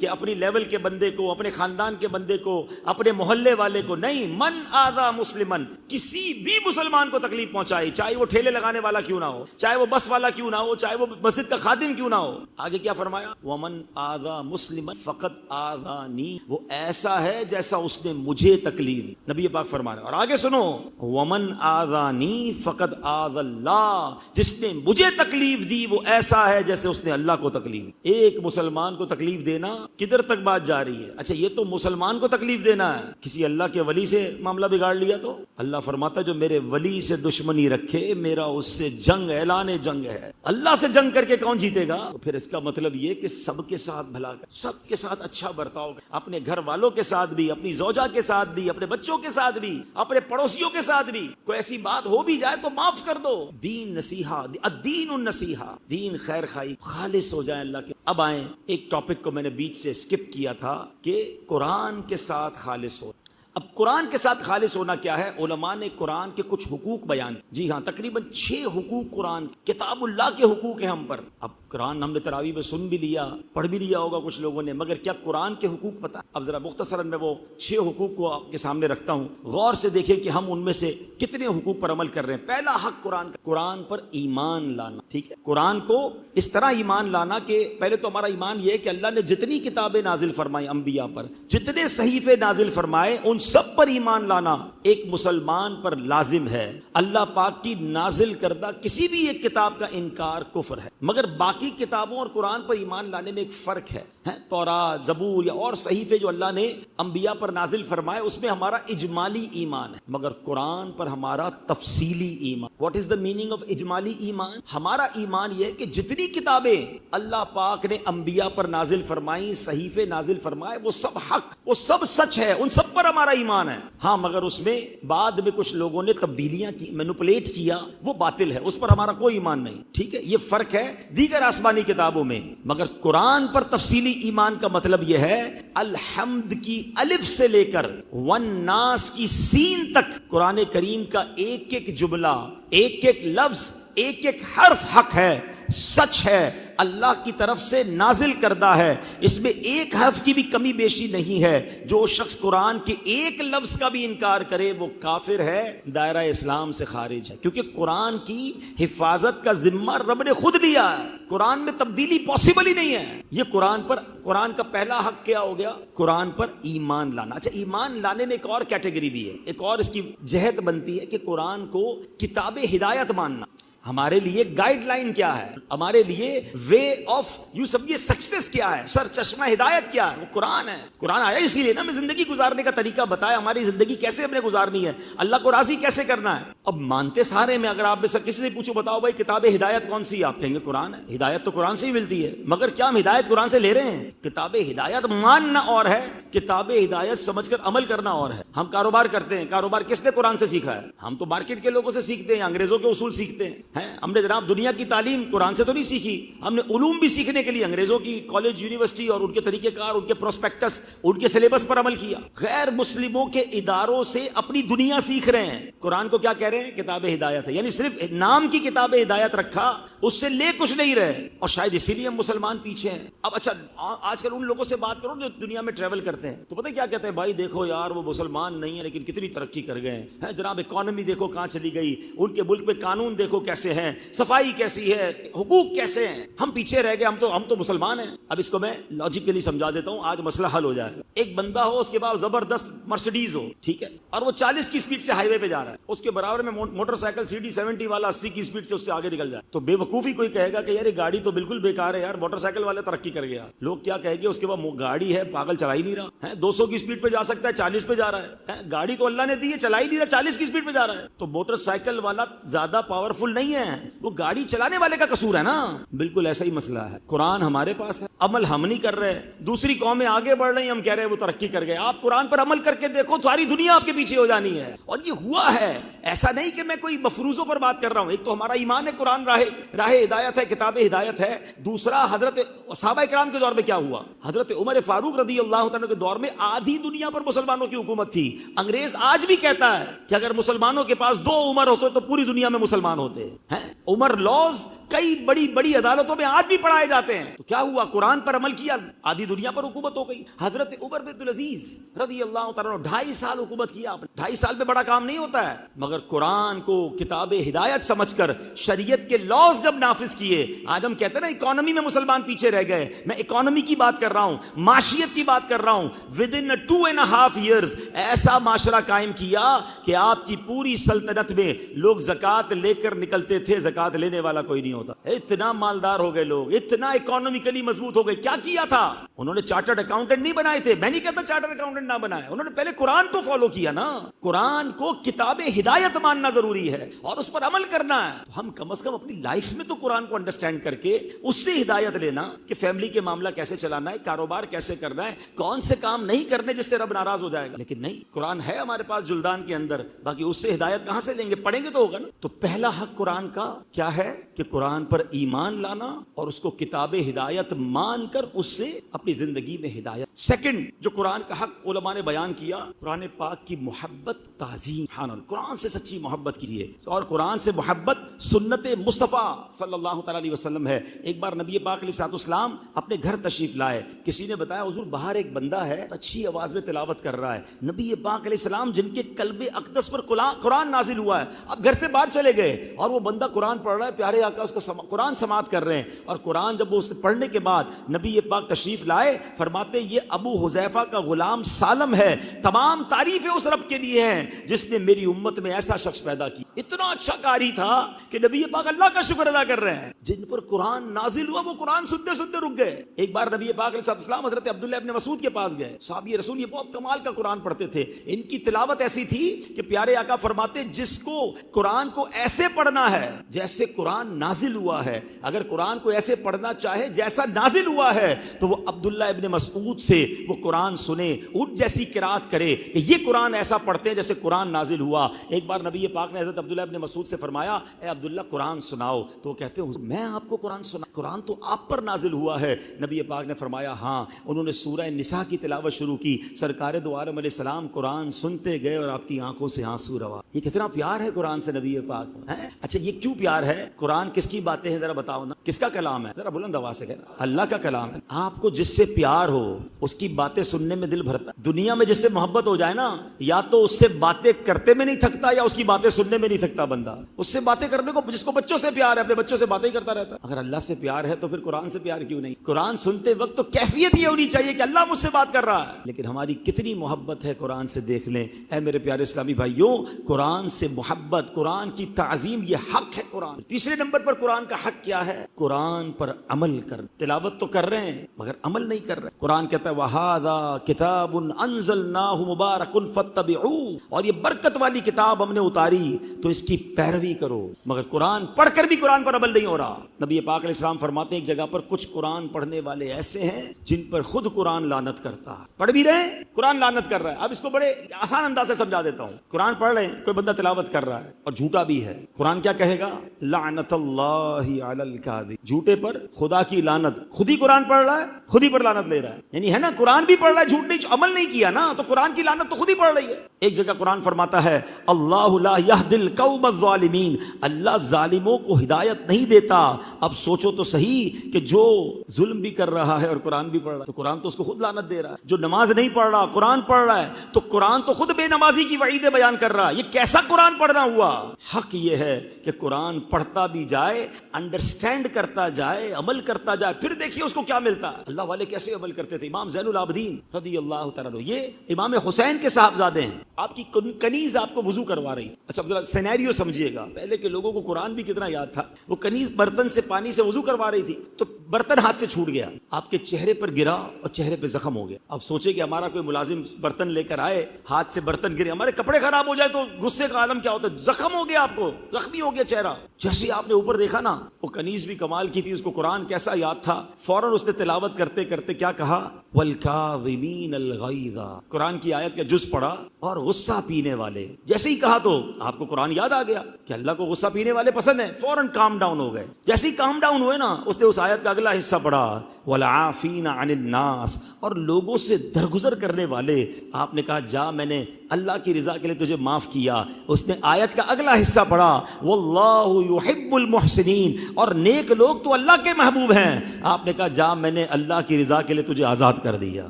کہ اپنی لیول کے بندے کو, اپنے خاندان کے بندے کو, اپنے محلے والے کو, نہیں, من آذا مسلمن, کسی بھی مسلمان کو تکلیف پہنچائی, چاہے وہ ٹھیلے لگانے والا کیوں نہ ہو, چاہے وہ بس والا کیوں نہ ہو, چاہے وہ مسجد کا خادم کیوں نہ ہو. آگے کیا فرمایا؟ ومن آذا مسلمن فقط آذانی, وہ ایسا ہے جیسا اس نے مجھے تکلیف دی. نبی پاک فرما رہے ہیں. اور آگے سنو, ومن آذانی فقط آذ اللہ, جس نے مجھے تکلیف دی وہ ایسا ہے جیسے اس نے اللہ کو تکلیف دی. ایک مسلمان کو تکلیف دینا کدھر تک بات جا رہی ہے؟ اچھا یہ تو مسلمان کو تکلیف دینا ہے, کسی اللہ کے ولی سے معاملہ بگاڑ لیا تو اللہ فرماتا ہے جو میرے ولی سے دشمنی رکھے میرا اس سے جنگ, اعلان جنگ ہے. اللہ سے جنگ کر کے کون جیتے گا؟ پھر اس کا مطلب یہ کہ سب کے ساتھ بھلا کر, سب کے ساتھ اچھا برتاؤ, اپنے گھر والوں کے ساتھ بھی, اپنی زوجہ کے ساتھ بھی, اپنے بچوں کے ساتھ بھی, اپنے پڑوسیوں کے ساتھ بھی. کوئی ایسی بات ہو بھی جائے تو معاف کر دو. دین نصیحہ, الدین النصیحہ, دین خیر خائی, خالص ہو جائے اللہ کے. اب آئیں, ایک ٹاپک کو میں نے بیچ سے اسکپ کیا تھا کہ قرآن کے ساتھ خالص ہو. اب قرآن کے ساتھ خالص ہونا کیا ہے؟ علماء نے قرآن کے کچھ حقوق بیان, جی ہاں تقریباً 6 حقوق قرآن, کتاب اللہ کے حقوق ہیں ہم پر. اب قرآن ہم نے تراویح میں سن بھی لیا, پڑھ بھی لیا ہوگا کچھ لوگوں نے, مگر کیا قرآن کے حقوق پتہ؟ اب ذرا مختصراً میں وہ 6 حقوق کو آپ کے سامنے رکھتا ہوں, غور سے دیکھیں کہ ہم ان میں سے کتنے حقوق پر عمل کر رہے ہیں. پہلا حق قرآن کا, قرآن پر ایمان لانا. ٹھیک ہے, قرآن کو اس طرح ایمان لانا کہ پہلے تو ہمارا ایمان یہ ہے کہ اللہ نے جتنی کتابیں نازل فرمائی انبیاء پر, جتنے صحیفے نازل فرمائے, ان سب پر ایمان لانا ایک مسلمان پر لازم ہے. اللہ پاک کی نازل کردہ کسی بھی ایک کتاب کا انکار کفر ہے, مگر باقی کتابوں اور قرآن پر ایمان لانے میں ایک فرق ہے. تورات, زبور یا اور صحیفے جو اللہ نے انبیاء پر نازل فرمائے اس میں ہمارا اجمالی ایمان ہے, مگر قرآن پر ہمارا تفصیلی ایمان. What is the meaning of اجمالی ایمان؟ ہمارا ایمان یہ ہے کہ جتنی کتابیں اللہ پاک نے انبیاء پر نازل فرمائی, صحیفے نازل فرمائے, وہ سب حق, وہ سب سچ ہے, ان سب پر ہمارا ایمان ہے. ہاں مگر اس میں بعد میں کچھ لوگوں نے تبدیلیاں کی, مینوپولیٹ کیا, وہ باطل ہے, اس پر ہمارا کوئی ایمان نہیں. ٹھیک ہے, یہ فرق ہے دیگر آسمانی کتابوں میں. مگر قرآن پر تفصیلی ایمان کا مطلب یہ ہے الحمد کی الف سے لے کر والناس کی سین تک قرآن کریم کا ایک ایک جملہ, ایک ایک لفظ, ایک ایک حرف حق ہے, سچ ہے, اللہ کی طرف سے نازل کردہ ہے, اس میں ایک حرف کی بھی کمی بیشی نہیں ہے. جو شخص قرآن کے ایک لفظ کا بھی انکار کرے وہ کافر ہے, دائرہ اسلام سے خارج ہے, کیونکہ قرآن کی حفاظت کا ذمہ رب نے خود لیا ہے. قرآن میں تبدیلی پاسبل ہی نہیں ہے. یہ قرآن کا پہلا حق کیا ہو گیا؟ قرآن پر ایمان لانا. اچھا, ایمان لانے میں ایک اور کیٹیگری بھی ہے, ایک اور اس کی جہت بنتی ہے کہ قرآن کو کتاب ہدایت ماننا. ہمارے لیے گائیڈ لائن کیا ہے, ہمارے لیے وے آف یوں سمجھیے سکسیس کیا ہے, سر چشمہ ہدایت کیا ہے؟ وہ قرآن ہے. قرآن آیا اسی لیے نا, ہمیں زندگی گزارنے کا طریقہ بتایا, ہماری زندگی کیسے ہم نے گزارنی ہے, اللہ کو راضی کیسے کرنا ہے. اب مانتے سارے میں, اگر آپ میں سے کسی سے پوچھو بتاؤ بھائی کتاب ہدایت کون سی, آپ کہیں گے قرآن ہے. ہدایت تو قرآن سے ہی ملتی ہے, مگر کیا ہم ہدایت قرآن سے لے رہے ہیں؟ کتاب ہدایت ماننا اور ہے, کتاب ہدایت سمجھ کر عمل کرنا اور ہے. ہم کاروبار کرتے ہیں, کاروبار کس نے قرآن سے سیکھا ہے؟ ہم تو مارکیٹ کے لوگوں سے سیکھتے ہیں, انگریزوں کے اصول سیکھتے ہیں. ہم نے جناب دنیا کی تعلیم قرآن سے تو نہیں سیکھی, ہم نے علوم بھی سیکھنے کے لیے انگریزوں کی کالج, یونیورسٹی اور ان کے طریقہ کار, ان کے پروسپیکٹس, ان کے سلیبس پر عمل کیا. غیر مسلموں کے اداروں سے اپنی دنیا سیکھ رہے ہیں. قرآن کو کیا کہہ رہے ہیں؟ کتاب ہدایت ہے, یعنی صرف نام کی کتاب ہدایت رکھا, اس سے لے کچھ نہیں رہے, اور شاید اسی لیے ہم مسلمان پیچھے ہیں. اب اچھا, آج کل ان لوگوں سے بات کرو جو دنیا میں ٹریول کرتے ہیں, تو پتہ کیا کہتے ہیں؟ بھائی دیکھو یار وہ مسلمان نہیں ہے لیکن کتنی ترقی کر گئے ہیں جناب, اکانومی دیکھو کہاں چلی گئی, ان کے ملک میں قانون دیکھو کیسے ہیں, صفائی کیسی ہے, حقوق کیسے ہیں, ہم پیچھے رہ گئے, ہم تو مسلمان ہیں. اب اس کو میں لاجیکلی سمجھا دیتا ہوں, آج مسئلہ حل ہو جائے گا. ایک بندہ ہو, اس کے پاس زبردست مرسیڈیز ہو, ٹھیک ہے, اور وہ 40 کی اسپیڈ سے ہائی وے پہ جا رہا ہے, اس کے برابر میں موٹر سائیکل CD70 والا 80 کی اسپیڈ سے اس سے آگے نکل جائے, تو بے وقوفی کوئی کہے گا کہ یار یہ گاڑی تو بالکل بیکار ہے یار, موٹر سائیکل والے ترقی کر گیا. لوگ کیا کہیں گے, اس کے بعد گاڑی ہے, پاگل چلا ہی نہیں رہا ہے, 200 کی اسپیڈ پہ جا سکتا ہے, 40 پہ جا رہا ہے, گاڑی تو اللہ نے دی ہے, چلا ہی نہیں رہا, 40 کی اسپیڈ پہ جا رہا ہے. تو موٹر سائیکل والا زیادہ پاورفل نہیں ہے, وہ گاڑی چلانے والے کا قصور ہے نا. بالکل ایسا ہی مسئلہ ہے. قرآن ہمارے پاس ہے, عمل ہم نہیں کر رہے, دوسری قومیں آگے بڑھ رہی ہیں, ہم کہہ رہے ہیں وہ ترقی کر گئے. آپ قرآن پر عمل کر کے دیکھو, ساری دنیا آپ کے پیچھے ہو جانی ہے, اور یہ ہوا ہے. ایسا نہیں کہ میں کوئی مفروضوں پر بات کر رہا ہوں. ایک تو ہمارا ایمان ہے, قرآن راہ ہدایت ہے, کتاب ہدایت ہے. دوسرا, حضرت صحابہ کرام کے دور میں کیا ہوا؟ حضرت عمر فاروق رضی اللہ عنہ کے دور میں آدھی دنیا پر مسلمانوں کی حکومت تھی. انگریز آج بھی کہتا ہے کہ اگر مسلمانوں کے پاس 2 عمر ہوتے تو پوری دنیا میں مسلمان ہوتے ہیں. عمر لاز کئی بڑی بڑی عدالتوں میں آج بھی پڑھائے جاتے ہیں. تو کیا ہوا؟ قرآن پر عمل کیا، آدھی دنیا پر حکومت ہو گئی. حضرت عمر بن عبدالعزیز رضی اللہ تعالیٰ عنہ 2.5 سال حکومت کیا آپ نے. 2.5 سال میں بڑا کام نہیں ہوتا ہے، مگر قرآن کو کتاب ہدایت سمجھ کر شریعت کے لاز جب نافذ کیے. آج ہم کہتے ہیں نا اکانومی میں مسلمان پیچھے رہ گئے، میں اکانومی کی بات کر رہا ہوں، معاشیت کی بات کر رہا ہوں. ودن 2.5 years ایسا معاشرہ قائم کیا کہ آپ کی پوری سلطنت میں لوگ زکوٰۃ لے کر نکلتے تھے، زکوٰۃ لینے والا کوئی نہیں ہوتا. اتنا مالدار ہو گئے لوگ، اتنا اکانومیکلی مضبوط ہو گئے. کیا کیا تھا انہوں نے؟ چارٹرڈ اکاؤنٹنٹ نہیں بنائے تھے. میں نہیں کہتا چارٹرڈ اکاؤنٹنٹ نہ بنائے، انہوں نے پہلے قرآن تو فالو کیا نا. قرآن کو کتاب ہدایت ماننا ضروری ہے اور اس پر عمل کرنا ہے. تو ہم کم از کم اپنی لائف میں تو قرآن کو انڈرسٹینڈ کر کے اس سے ہدایت لینا کہ فیملی کے معاملہ کیسے چلانا ہے، کاروبار کیسے کرنا ہے، کون سے کام نہیں کرنے جس سے رب ناراض ہو جائے گا. لیکن نہیں، قرآن ہے ہمارے پاس جلدان کے اندر، باقی اس سے ہدایت کہاں سے لیں گے؟ پڑھیں گے تو ہوگا نا. تو پہلا حق قرآن کا کیا ہے کہ قرآن پر ایمان لانا اور اس کو کتاب ہدایت مان کر اس سے اپنی زندگی میں ہدایت. سیکنڈ جو قرآن کا حق علماء نے بیان کیا، قرآن پاک کی محبت، تعظیم. قرآن سے سچی محبت کیجیے اور قرآن سے محبت سنت مصطفیٰ صلی اللہ تعالیٰ علیہ وسلم ہے. ایک بار نبی پاک علیہ السلام اپنے گھر تشریف لائے. کسی نے بتایا حضور باہر ایک بندہ ہے اچھی آواز میں تلاوت کر رہا ہے. نبی پاک علیہ السلام جن کے قلب اقدس پر قرآن نازل ہوا ہے، اب گھر سے باہر چلے گئے اور وہ بندہ قرآن پڑھ رہا ہے، پیارے آقا اس کو قرآن سماعت کر رہے ہیں. اور قرآن جب وہ اس پڑھنے کے بعد نبی پاک تشریف لائے، فرماتے یہ ابو حذیفہ کا غلام سالم ہے، تمام تعریفیں اس رب کے لیے ہیں جس نے میری امت میں ایسا شخص پیدا کی. اتنا اچھا قاری تھا کہ نبی پاک اللہ کا شکر ادا کر رہے ہیں. جن پر قرآن نازل ہوا وہ قرآن سنتے سنتے رک گئے. ایک بار نبی پاک علیہ السلام حضرت عبداللہ ابن مسعود کے پاس گئے. صحابی رسول یہ بہت کمال کا قرآن پڑھتے تھے. ان کی تلاوت ایسی تھی کہ پیارے آقا فرماتے جس کو قرآن کو ایسے پڑھنا ہے جیسے قرآن نازل ہوا ہے، اگر قرآن کو ایسے پڑھنا چاہے جیسا نازل ہوا ہے تو وہ عبداللہ ابن مسعود سے وہ قرآن سنے، ان جیسی قرات کرے کہ یہ قرآن ایسا پڑھتے ہیں جیسے قرآن نازل ہوا. ایک بار نبی پاک نے حضرت عبداللہ ابن مسعود سے فرمایا اے عبداللہ قرآن سناؤ. تو وہ کہتے ہیں میں آپ کو قرآن سنا، قرآن تو آپ پر نازل ہوا ہے. نبی پاک نے فرمایا ہاں. انہوں نے سورہ نساء کی تلاوت شروع کی. سرکار دو عالم علیہ السلام قرآن سنتے گئے اور آپ کی آنکھوں سے آنسو روا. یہ کتنا پیار ہے قرآن سے نبی پاک ہے. اچھا یہ کیوں پیار ہے؟ قرآن کس کی باتیں ہیں ذرا بتاؤ نا، کس کا کلام ہے؟ ذرا بلند آواز سے کہنا. اللہ کا کلام ہے. آپ کو جس سے پیار ہو اس کی باتیں سننے میں دل بھرتا. دنیا میں جس سے محبت ہو جائے نا، یا تو اس سے باتیں کرتے میں نہیں تھکتا یا اس کی باتیں سننے میں نہیں تھکتا بندہ. اس سے باتیں کرنے کو، جس کو بچوں سے پیار ہے اپنے بچوں سے باتیں ہی کرتا رہتا. اگر اللہ سے پیار ہے تو پھر قرآن سے پیار کیوں نہیں؟ قرآن سنتے وقت تو کیفیت یہ ہونی چاہیے کہ اللہ مجھ سے بات کر رہا ہے. لیکن ہماری کتنی محبت ہے قرآن سے، دیکھ لیں. اے میرے پیارے اسلامی بھائیوں، قرآن سے محبت، قرآن کی تعظیم یہ حق ہے قرآن. تیسرے نمبر پر قرآن کا حق کیا ہے؟ قرآن پر عمل کر. تلاوت تو کر رہے ہیں مگر عمل نہیں کر رہے. قرآن کہتا ہے وَهَذَا كِتَابٌ أَنزَلْنَاهُ مُبَارَكٌ فَاتَّبِعُوهُ، اور یہ برکت والی کتاب ہم نے اتاری تو اس کی پیروی کرو. مگر قرآن پڑھ کر بھی قرآن پر عمل نہیں ہو رہا. نبی پاک علیہ السلام فرماتے ہیں ایک جگہ پر کچھ قرآن پڑھنے والے ایسے ہیں جن پر خود قرآن لعنت کرتا ہے. پڑھ بھی رہے ہیں قرآن لعنت کر رہا ہے. اب اس کو بڑے آسان انداز سے سمجھا دیتا ہوں. قرآن پڑھ رہے ہیں، کوئی بندہ تلاوت کر رہا ہے اور جھوٹا بھی ہے. قرآن کیا کہے گا؟ لعنت اللہ علی الکاذب، جھوٹے پر خدا کی لعنت. خود ہی قرآن پڑھ رہا ہے، خود ہی پر لعنت لے رہا ہے. یعنی ہے نا، قرآن بھی پڑھ رہا ہے، جھوٹ نہیں، عمل نہیں کیا نا، تو قرآن کی لعنت تو خود ہی پڑھ رہی ہے. ایک جگہ قرآن فرماتا ہے اللہ لا یہدی القوم الظالمین، اللہ ظالموں کو ہدایت نہیں دیتا. اب سوچو تو صحیح کہ جو ظلم بھی کر رہا ہے اور قرآن بھی پڑھ رہا ہے تو قرآن تو اس کو خود لعنت دے رہا ہے. جو نماز نہیں پڑھ رہا قرآن پڑھ رہا ہے تو قرآن تو خود بے نمازی کی وعیدیں بیان کر رہا ہے. یہ کیسا قرآن پڑھنا ہوا؟ حق یہ ہے کہ قرآن پڑھتا بھی جائے، انڈرسٹینڈ کرتا جائے، عمل کرتا جائے، پھر دیکھیے اس کو کیا ملتا ہے. اللہ والے کیسے عمل کرتے تھے. امام زین العابدین رضی اللہ تعالیٰ عنہ، یہ امام حسین کے صاحبزادے ہیں. آپ کی کنیز آپ کو وضو کروا رہی تھی. اچھا ذرا سینیریو سمجھیے گا. پہلے کے لوگوں کو قرآن بھی کتنا یاد تھا. وہ کنیز برتن سے پانی سے وضو کروا رہی تھی تو برتن ہاتھ سے چھوٹ گیا، آپ کے چہرے پر گرا اور چہرے پہ زخم ہو گیا. اب سوچے کہ ہمارا کوئی ملازم برتن لے کر آئے، ہاتھ سے برتن گرے، ہمارے کپڑے خراب ہو جائے تو غصے کا عالم کیا ہوتا ہے. زخم ہو گیا، آپ کو زخمی ہو گیا چہرہ. جیسے آپ نے اوپر دیکھا نا، وہ کنیز بھی کمال کی تھی، اس کو قرآن کیسا یاد تھا. فوراً اس نے تلاوت کرتے کرتے کیا کہا؟ والکاظمین الغیظ. قرآن کی آیت کا جز پڑھا اور غصہ پینے والے. جیسے ہی کہا تو آپ کو قرآن یاد آ گیا کہ اللہ کو غصہ پینے والے پسند ہیں. فوراً کام ڈاؤن ہو گئے. جیسے ہی کام ڈاؤن ہوئے نا، اس نے اس آیت کا اگلا حصہ پڑھا والعافین عن الناس، اور لوگوں سے درگزر کرنے والے. آپ نے کہا جا، میں نے اللہ کی رضا کے لیے تجھے معاف کیا. اس نے آیت کا اگلا حصہ پڑھا واللہ یحب المحسنین, اور نیک لوگ تو اللہ کے محبوب ہیں. آپ نے کہا جا میں نے اللہ کی رضا کے لیے تجھے آزاد کر دیا.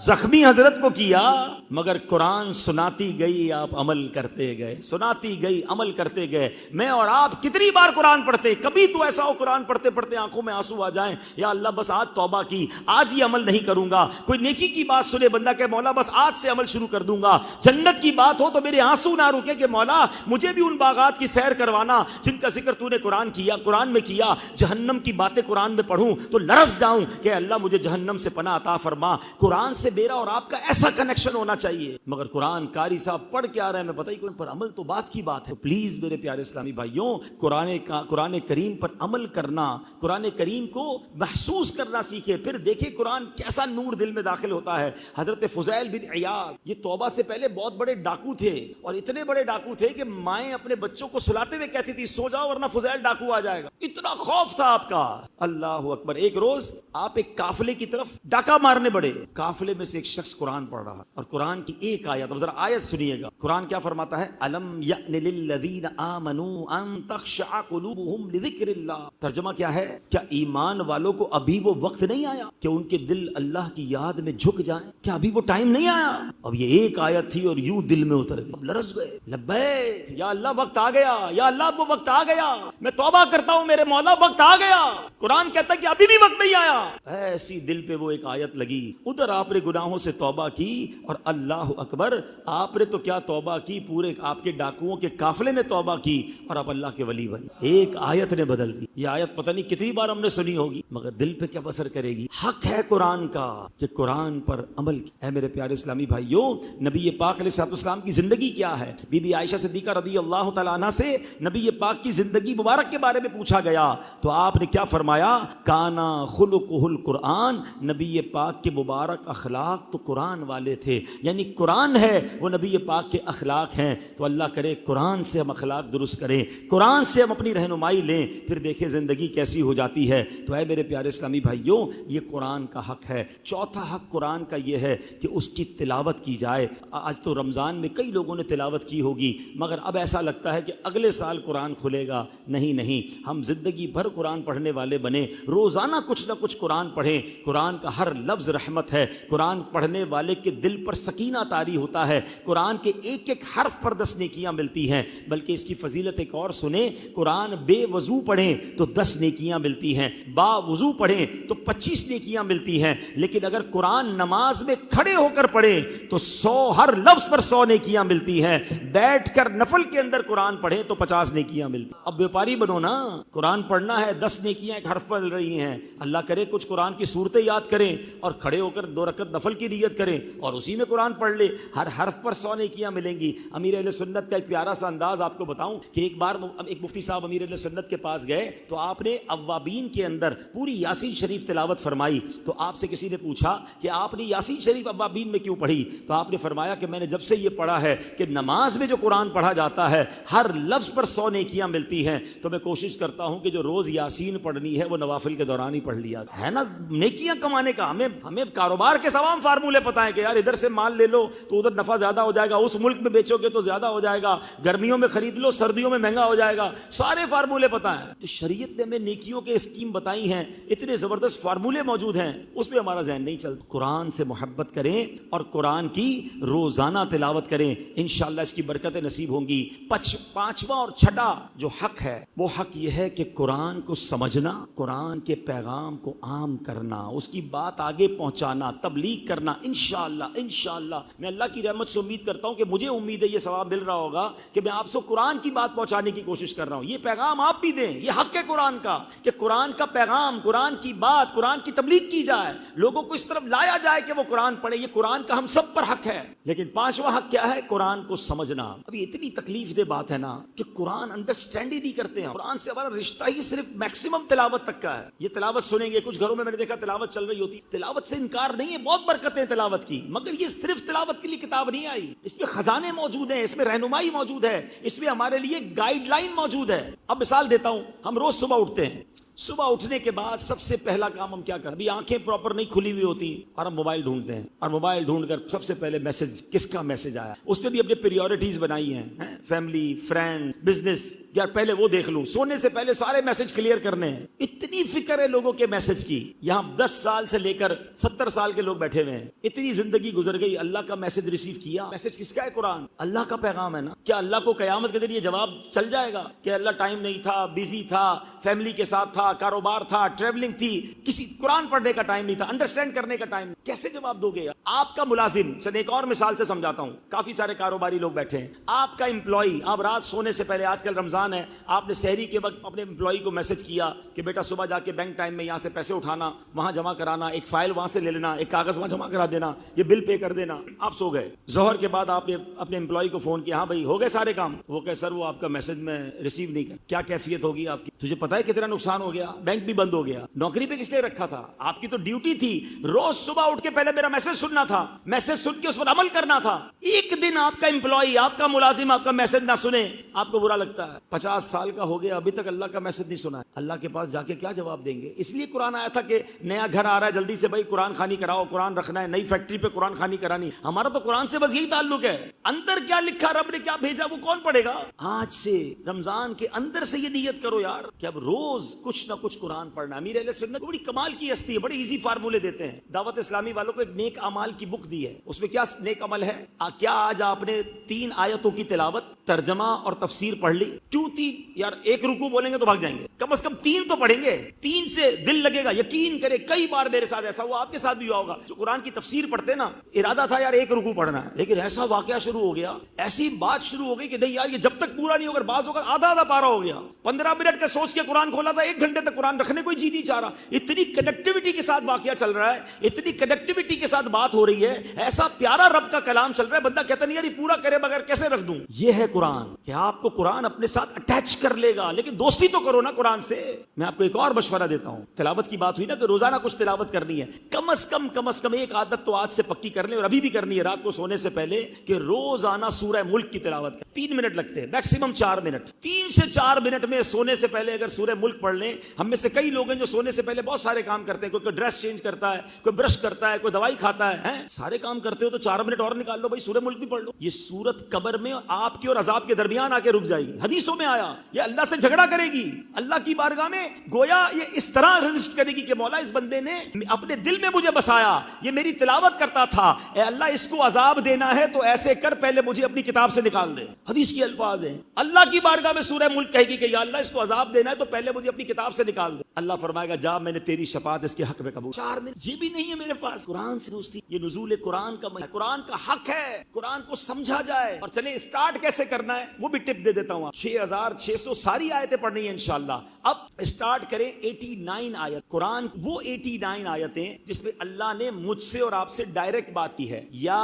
زخمی حضرت کو کیا, مگر قرآن سناتی گئی, آپ عمل کرتے گئے, سناتی گئی, عمل کرتے گئے. میں اور آپ کتنی بار قرآن پڑھتے, کبھی تو ایسا ہو قرآن پڑھتے پڑھتے آنکھوں میں آنسو آ جائیں, یا اللہ بس آج توبہ کی, آج یہ عمل نہیں کروں گا. کوئی نیکی کی بات سنے بندہ کہ مولا بس آج سے عمل شروع کر دوں گا. جنت کی بات ہو تو میرے آنسو نہ رکے کہ مولا مجھے بھی ان باغات کی سیر کروانا جن کا ذکر تو نے قرآن میں کیا. جہنم کی باتیں قرآن میں پڑھوں تو لرز جاؤں کہ اللہ مجھے جہنم سے پناہ عطا فرما. قرآن سے میرا اور آپ کا ایسا کنیکشن ہونا چاہیے. مگر قرآن قاری صاحب پڑھ کے آ رہے ہیں, میں پتہ ہی کوئی, پر عمل تو بات کی بات ہے. پلیز میرے پیارے اسلامی بھائیوں, قرآن کریم پر عمل کرنا, قرآن کریم کو محسوس کرنا سیکھے. پھر دیکھیں قرآن کیسا نور دل میں داخل ہوتا ہے. حضرت فضیل بن عیاض یہ توبہ سے پہلے بہت بڑے ڈاکو تھے, اور اتنے بڑے ڈاکو تھے کہ مائیں اپنے بچوں کو سلاتے ہوئے کہتی تھی سو جاؤ ورنہ فضیل ڈاکو آ جائے گا. اتنا خوف تھا آپ کا. اللہ اکبر. ایک روز آپ ایک قافلے کی طرف ڈاکہ مارنے بڑے, قافلے میں سے ایک شخص قرآن پڑھ رہا, اور قرآن کی ایک آیت, اب ذرا آیت سنیے گا. قرآن کیا فرماتا ہے, الم یأن للذین آمنوا ان تخشع قلوبهم لذکر اللہ. ترجمہ کیا ہے, کیا ایمان والوں کو ابھی وہ وقت نہیں آیا کہ ان کے دل اللہ کی یاد میں جھک جائیں؟ کیا ابھی وہ ٹائم نہیں آیا؟ اب یہ ایک آیت تھی اور یوں دل میں اتر گئی. اب لرز گئے, لبیک یا اللہ وقت آ گیا, یا اللہ وہ وقت آ گیا, میں توبہ کرتا ہوں میرے مولا وقت آ گیا. قرآن کہتا ہے کہ ابھی بھی وقت نہیں آیا. ایسی دل پہ وہ ایک آیت لگی. ادھر آپ نے گناہوں سے توبہ کی, اور اللہ اکبر آپ نے تو کیا توبہ کی, پورے آپ کے ڈاکوؤں کے قافلے نے توبہ کی, اور اب اللہ کے ولی بن. ایک آیت نے بدل دی. یہ آیت پتہ نہیں کتنی بار ہم نے سنی ہوگی, مگر دل پہ کیا اثر کرے گی. حق ہے قرآن کا کہ قرآن پر عمل. اے میرے پیارے اسلامی بھائیوں, نبی پاک علیہ السلام کی زندگی کیا ہے. بی بی عائشہ صدیقہ رضی اللہ تعالیٰ عنہ سے نبی پاک کی زندگی مبارک کے بارے میں پوچھا گیا, تو آپ نے کیا فرمایا, کانا خلقہ القرآن. نبی پاک کے مبارک اخلاق تو قرآن والے تھے, یعنی قرآن ہے وہ نبی پاک کے اخلاق ہیں. تو اللہ کرے قرآن سے ہم اخلاق درست کریں, قرآن سے ہم اپنی رہنمائی لیں, پھر دیکھیں زندگی کیسی ہو جاتی ہے. تو اے میرے پیارے اسلامی بھائیوں, یہ قرآن کا حق ہے. چوتھا حق قرآن کا یہ ہے کہ اس کی تلاوت کی جائے. آج تو رمضان میں کئی لوگوں نے تلاوت کی ہوگی, مگر اب ایسا لگتا ہے کہ اگلے سال قرآن کھلے گا. نہیں, ہم زندگی بھر قرآن پڑھنے والے بنے, روزانہ کچھ نہ کچھ قرآن پڑھیں. قرآن کا ہر لفظ رحمت ہے. قرآن پڑھنے والے کے دل پر سکینہ طاری ہوتا ہے. قرآن کے ایک ایک حرف پر 10 نیکیاں ملتی ہیں. بلکہ اس کی فضیلت ایک اور سنیں, قرآن بے وضو پڑھیں تو 10 نیکیاں ملتی ہیں, با وضو پڑھیں تو 25 نیکیاں ملتی ہیں. لیکن اگر قرآن نماز میں کھڑے ہو کر پڑھیں تو 100 ہر لفظ پر 100 نیکیاں ملتی ہیں. بیٹھ کر نفل کے اندر قرآن پڑھیں تو 50 نیکیاں ملتی. اب بیوپاری بنو نا, قرآن پڑھنا ہے, 10 نیکیاں ایک حرف پر مل رہی ہیں. اللہ کرے کچھ قرآن کی صورتیں یاد کریں اور کھڑے ہو کر 2 رکعت نفل کی نیت کریں اور اسی میں قرآن پڑھ لے, ہر حرف پر 100 نیکیاں ملیں گی. امیر اہل سنت کا ایک پیارا سا انداز آپ کو بتاؤں کہ ایک بار ایک مفتی صاحب امیر اہل سنت کے پاس گئے, تو آپ نے اوابین کے اندر پوری یاسین شریف تلاوت فرمائی. تو آپ سے کسی نے پوچھا کہ آپ نے یاسین شریف اوابین میں کیوں پڑھی؟ تو آپ نے فرمایا کہ میں نے جب سے یہ پڑھا ہے کہ نماز میں جو قرآن پڑھا جاتا ہے ہر لفظ پر 100 نیکیاں ملتی ہیں, تو میں کوشش کرتا ہوں کہ جو روز یاسین پڑھنی ہے وہ نوافل کے دوران ہی پڑھ لیا ہے نا. نیکیاں کمانے کا ہمیں کاروبار کے تمام فارمولے پتہ ہیں کہ یار ادھر سے مال لے لو تو ادھر نفع زیادہ ہو جائے گا, اس ملک میں بیچو گے تو زیادہ ہو جائے گا, گرمیوں میں خرید لو سردیوں میں مہنگا ہو جائے گا, سارے فارمولے پتہ ہیں. تو شریعت نے ہمیں نیکیوں کے اسکیم بتائی ہیں, اتنے زبردست فارمولے موجود ہیں, اس پہ ہمارا ذہن نہیں چلتا. قرآن سے محبت کریں اور قرآن کی روزانہ تلاوت کریں, انشاءاللہ اس کی برکتیں نصیب ہوں گی. پانچواں اور چھٹا جو حق ہے وہ حق یہ ہے کہ قرآن کو سمجھنا, قرآن کے پیغام کو عام کرنا, اس کی بات آگے پہنچانا, تبلیغ کرنا. انشاءاللہ میں اللہ کی رحمت سے امید کرتا ہوں کہ مجھے امید ہے یہ ثواب مل رہا ہوگا کہ میں آپ سے قرآن کی بات پہنچانے کی کوشش کر رہا ہوں. یہ پیغام آپ بھی دیں, یہ حق ہے قرآن کا کہ قرآن کا پیغام, قرآن کی بات, قرآن کی تبلیغ کی جائے, لوگوں کو اس طرف لایا جائے کہ وہ قرآن پڑھے. یہ قرآن کا ہم سب پر حق ہے. لیکن پانچواں حق کیا ہے؟ قرآن کو سمجھنا. اب یہ اتنی تکلیف دہ بات ہے نا کہ قرآن انڈرسٹینڈ ہی نہیں کرتے ہیں. قرآن سے ہمارا رشتہ ہی صرف میکسیمم تلاوت تک کا ہے. یہ تلاوت سنیں گے, کچھ گھروں میں نے دیکھا تلاوت چل رہی ہوتی, تلاوت سے انکار نہیں ہے, بہت برکتیں تلاوت کی, مگر یہ صرف تلاوت کے لیے کتاب نہیں آئی. اس میں خزانے موجود ہیں, اس میں رہنمائی موجود ہے, اس میں ہمارے لیے گائیڈ لائن موجود ہے. اب مثال دیتا ہوں, ہم روز صبح اٹھتے ہیں, صبح اٹھنے کے بعد سب سے پہلا کام ہم کیا کریں؟ ابھی آنکھیں پراپر نہیں کھلی ہوئی ہوتی اور ہم موبائل ڈھونڈتے ہیں، اور موبائل ڈھونڈ کر سب سے پہلے میسج، کس کا میسج آیا، اس پہ بھی اپنے پریورٹیز بنائی ہیں، فیملی، فرینڈ، بزنس، یار پہلے وہ دیکھ لوں، سونے سے پہلے سارے میسج کلیئر کرنے ہیں۔ اتنی فکر ہے لوگوں کے میسج کی، یہاں 10 سال سے لے کر 70 سال کے لوگ بیٹھے ہوئے ہیں، اتنی زندگی گزر گئی، اللہ کا میسج ریسیو کیا؟ میسج کس کا ہے؟ قرآن، اللہ کا پیغام ہے نا۔ کیا اللہ کو قیامت کے دن یہ جواب چل جائے گا کہ اللہ ٹائم نہیں تھا، بزی تھا، فیملی کے ساتھ تھا، کاروبار تھا، ٹریولنگ تھی، کسی قرآن پڑھنے کا ٹائم نہیں تھا، انڈرسٹینڈ کرنے کا ٹائم؟ کیسے جواب دو گے؟ آپ کا ملازم، چل ایک اور مثال سے سمجھاتا ہوں، کافی سارے کاروباری لوگ بیٹھے ہیں، آپ کا امپلائی، آپ رات سونے سے پہلے، آج کل رمضان ہے، آپ نے سحری کے وقت اپنے امپلائی کو میسج کیا کہ بیٹا صبح جا کے بینک ٹائم میں یہاں سے پیسے اٹھانا، وہاں جمع کرانا، ایک فائل وہاں سے لے لینا، ایک کاغذ وہاں جمع کرا دینا، یہ بل پے کر دینا۔ آپ سو گئے، ظہر کے بعد آپ نے اپنے امپلائی کو فون کیا، ہاں بھائی ہو گئے سارے کام؟ وہ کہ سر وہ آپ کا میسج میں ریسیو نہیں کر۔ کیا کیفیت ہوگی آپ کی؟ تجھے پتا ہے کتنا نقصان ہو گیا؟ بینک بھی بند ہو گیا۔ نوکری پہ کس لیے رکھا تھا؟ آپ کی تو ڈیوٹی تھی روز صبح اٹھ کے پہلے میرا میسج سننا تھا، میسج سن کے اس پر عمل کرنا تھا۔ ایک دن آپ کا امپلائی، آپ کا ملازم آپ کا میسج نہ سنے، آپ کو برا لگتا ہے؟ 50 سال کا ہو گیا ابھی تک اللہ کا میسج نہیں سنا ہے، اللہ کے پاس جا کے کیا جواب دیں گے؟ اس لیے قرآن آیا تھا کہ نیا گھر آ رہا ہے، جلدی سے بھائی قرآن خوانی کراؤ، قرآن رکھنا ہے، نئی فیکٹری پہ قرآن خوانی کرانی۔ ہمارا تو قرآن سے بس یہی تعلق ہے، اندر کیا لکھا، رب نے کیا بھیجا، وہ کون پڑھے گا؟ آج سے رمضان کے اندر سے یہ نیت کرو یار کہ اب روز کچھ نہ کچھ قرآن پڑھنا۔ امیر اہل سنت بڑی کمال کی ہستی ہے، بڑے ایزی فارمولے دیتے ہیں۔ دعوت اسلامی والوں کو ایک نیک اعمال کی بک دی ہے، اس میں کیا نیک عمل ہے؟ کیا آج آپ نے 3 آیتوں کی تلاوت، ترجمہ اور تفسیر پڑھ لی؟ کیوں 3 یار؟ ایک رکوع بولیں گے تو بھاگ جائیں گے، کم از کم 3 تو پڑھیں گے، 3 سے دل لگے گا۔ یقین کرے کئی بار میرے ساتھ ایسا ہوا، آپ کے ساتھ بھی ہوا ہوگا، جو قرآن کی تفسیر پڑھتے نا، ارادہ تھا یار ایک رکوع پڑھنا ہے، لیکن ایسا واقعہ شروع ہو گیا، ایسی بات شروع ہو گئی کہ نہیں یار یہ جب تک پورا نہیں ہوگا، بعض ہوگا آدھا پارا ہو گیا، 15 منٹ کا سوچ کے قرآن کھولا تھا، 1 گھنٹے تک قرآن رکھنے کوئی جی نہیں چاہ رہا۔ اتنی کنیکٹیوٹی کے ساتھ واقعہ چل رہا ہے، اتنی کنیکٹیوٹی کے ساتھ بات ہو رہی ہے، ایسا پیارا رب کا کلام چل رہا ہے، بندہ کہتا نہیں یار یہ پورا کرے بغیر کیسے رکھ دوں۔ یہ ہے قرآن کہ آپ کو قرآن اپنے ساتھ اٹیچ کر لے گا، لیکن دوستی تو کرو نا قرآن سے۔ میں آپ کو ایک اور مشورہ دیتا ہوں، تلاوت کی بات ہوئی نا کہ روزانہ کچھ تلاوت کرنی ہے، کم از کم ایک عادت تو آج سے پکی کر لیں، اور ابھی بھی کرنی ہے رات کو سونے سے پہلے، کہ روزانہ سورہ ملک کی تلاوت کریں۔ 3 منٹ لگتے ہیں، میکسیمم 4 منٹ، 3 سے 4 منٹ میں سونے سے پہلے اگر سورہ ملک پڑھ لیں۔ ہم میں سے کئی لوگ ہیں جو سونے سے پہلے بہت سارے کام کرتے ہیں، کوئی ڈریس چینج کرتا ہے، کوئی برش کرتا ہے، کوئی دوائی کھاتا ہے، سارے کام کرتے ہو تو 4 منٹ اور نکال لو بھائی، سورہ ملک بھی پڑھ لو۔ یہ سورت قبر میں آپ کے اور عذاب کے درمیان آ کے رک جائے گی، حدیثوں میں آیا، یہ اللہ سے جھگڑا کرے گی، اللہ کی بارگاہ میں گویا یہ اس طرح رجسٹ کرے گی کہ مولا اس بندے نے اپنے دل میں مجھے بسایا، یہ میری تلاوت کرتا تھا، اے اللہ اس کو عذاب دینا ہے تو ایسے کر، پہلے مجھے اپنی کتاب سے نکال دے۔ حدیث کی الفاظ ہیں، اللہ کی بارگاہ میں سورہ ملک کہے گی کہ یا اللہ اس کو عذاب دینا ہے تو پہلے مجھے اپنی کتاب سے نکال دے۔ اللہ فرمائے گا جا میں نے تیری شفاعت اس کے حق میں قبول۔ 4 منٹ یہ بھی نہیں ہے میرے پاس قرآن سے دوستی، یہ نزول قرآن کا قرآن کا حق ہے، قرآن کو سمجھا جائے۔ اور چلے اسٹارٹ کیسے کرنا ہے وہ بھی ٹپ دے دیتا ہوں، 6600 ساری آیتیں پڑھنی ہیں انشاءاللہ۔ اب اسٹارٹ کریں 89 آیت قرآن، وہ 89 آیتیں جس میں اللہ نے مجھ سے اور آپ سے ڈائریکٹ بات کی ہے۔ یا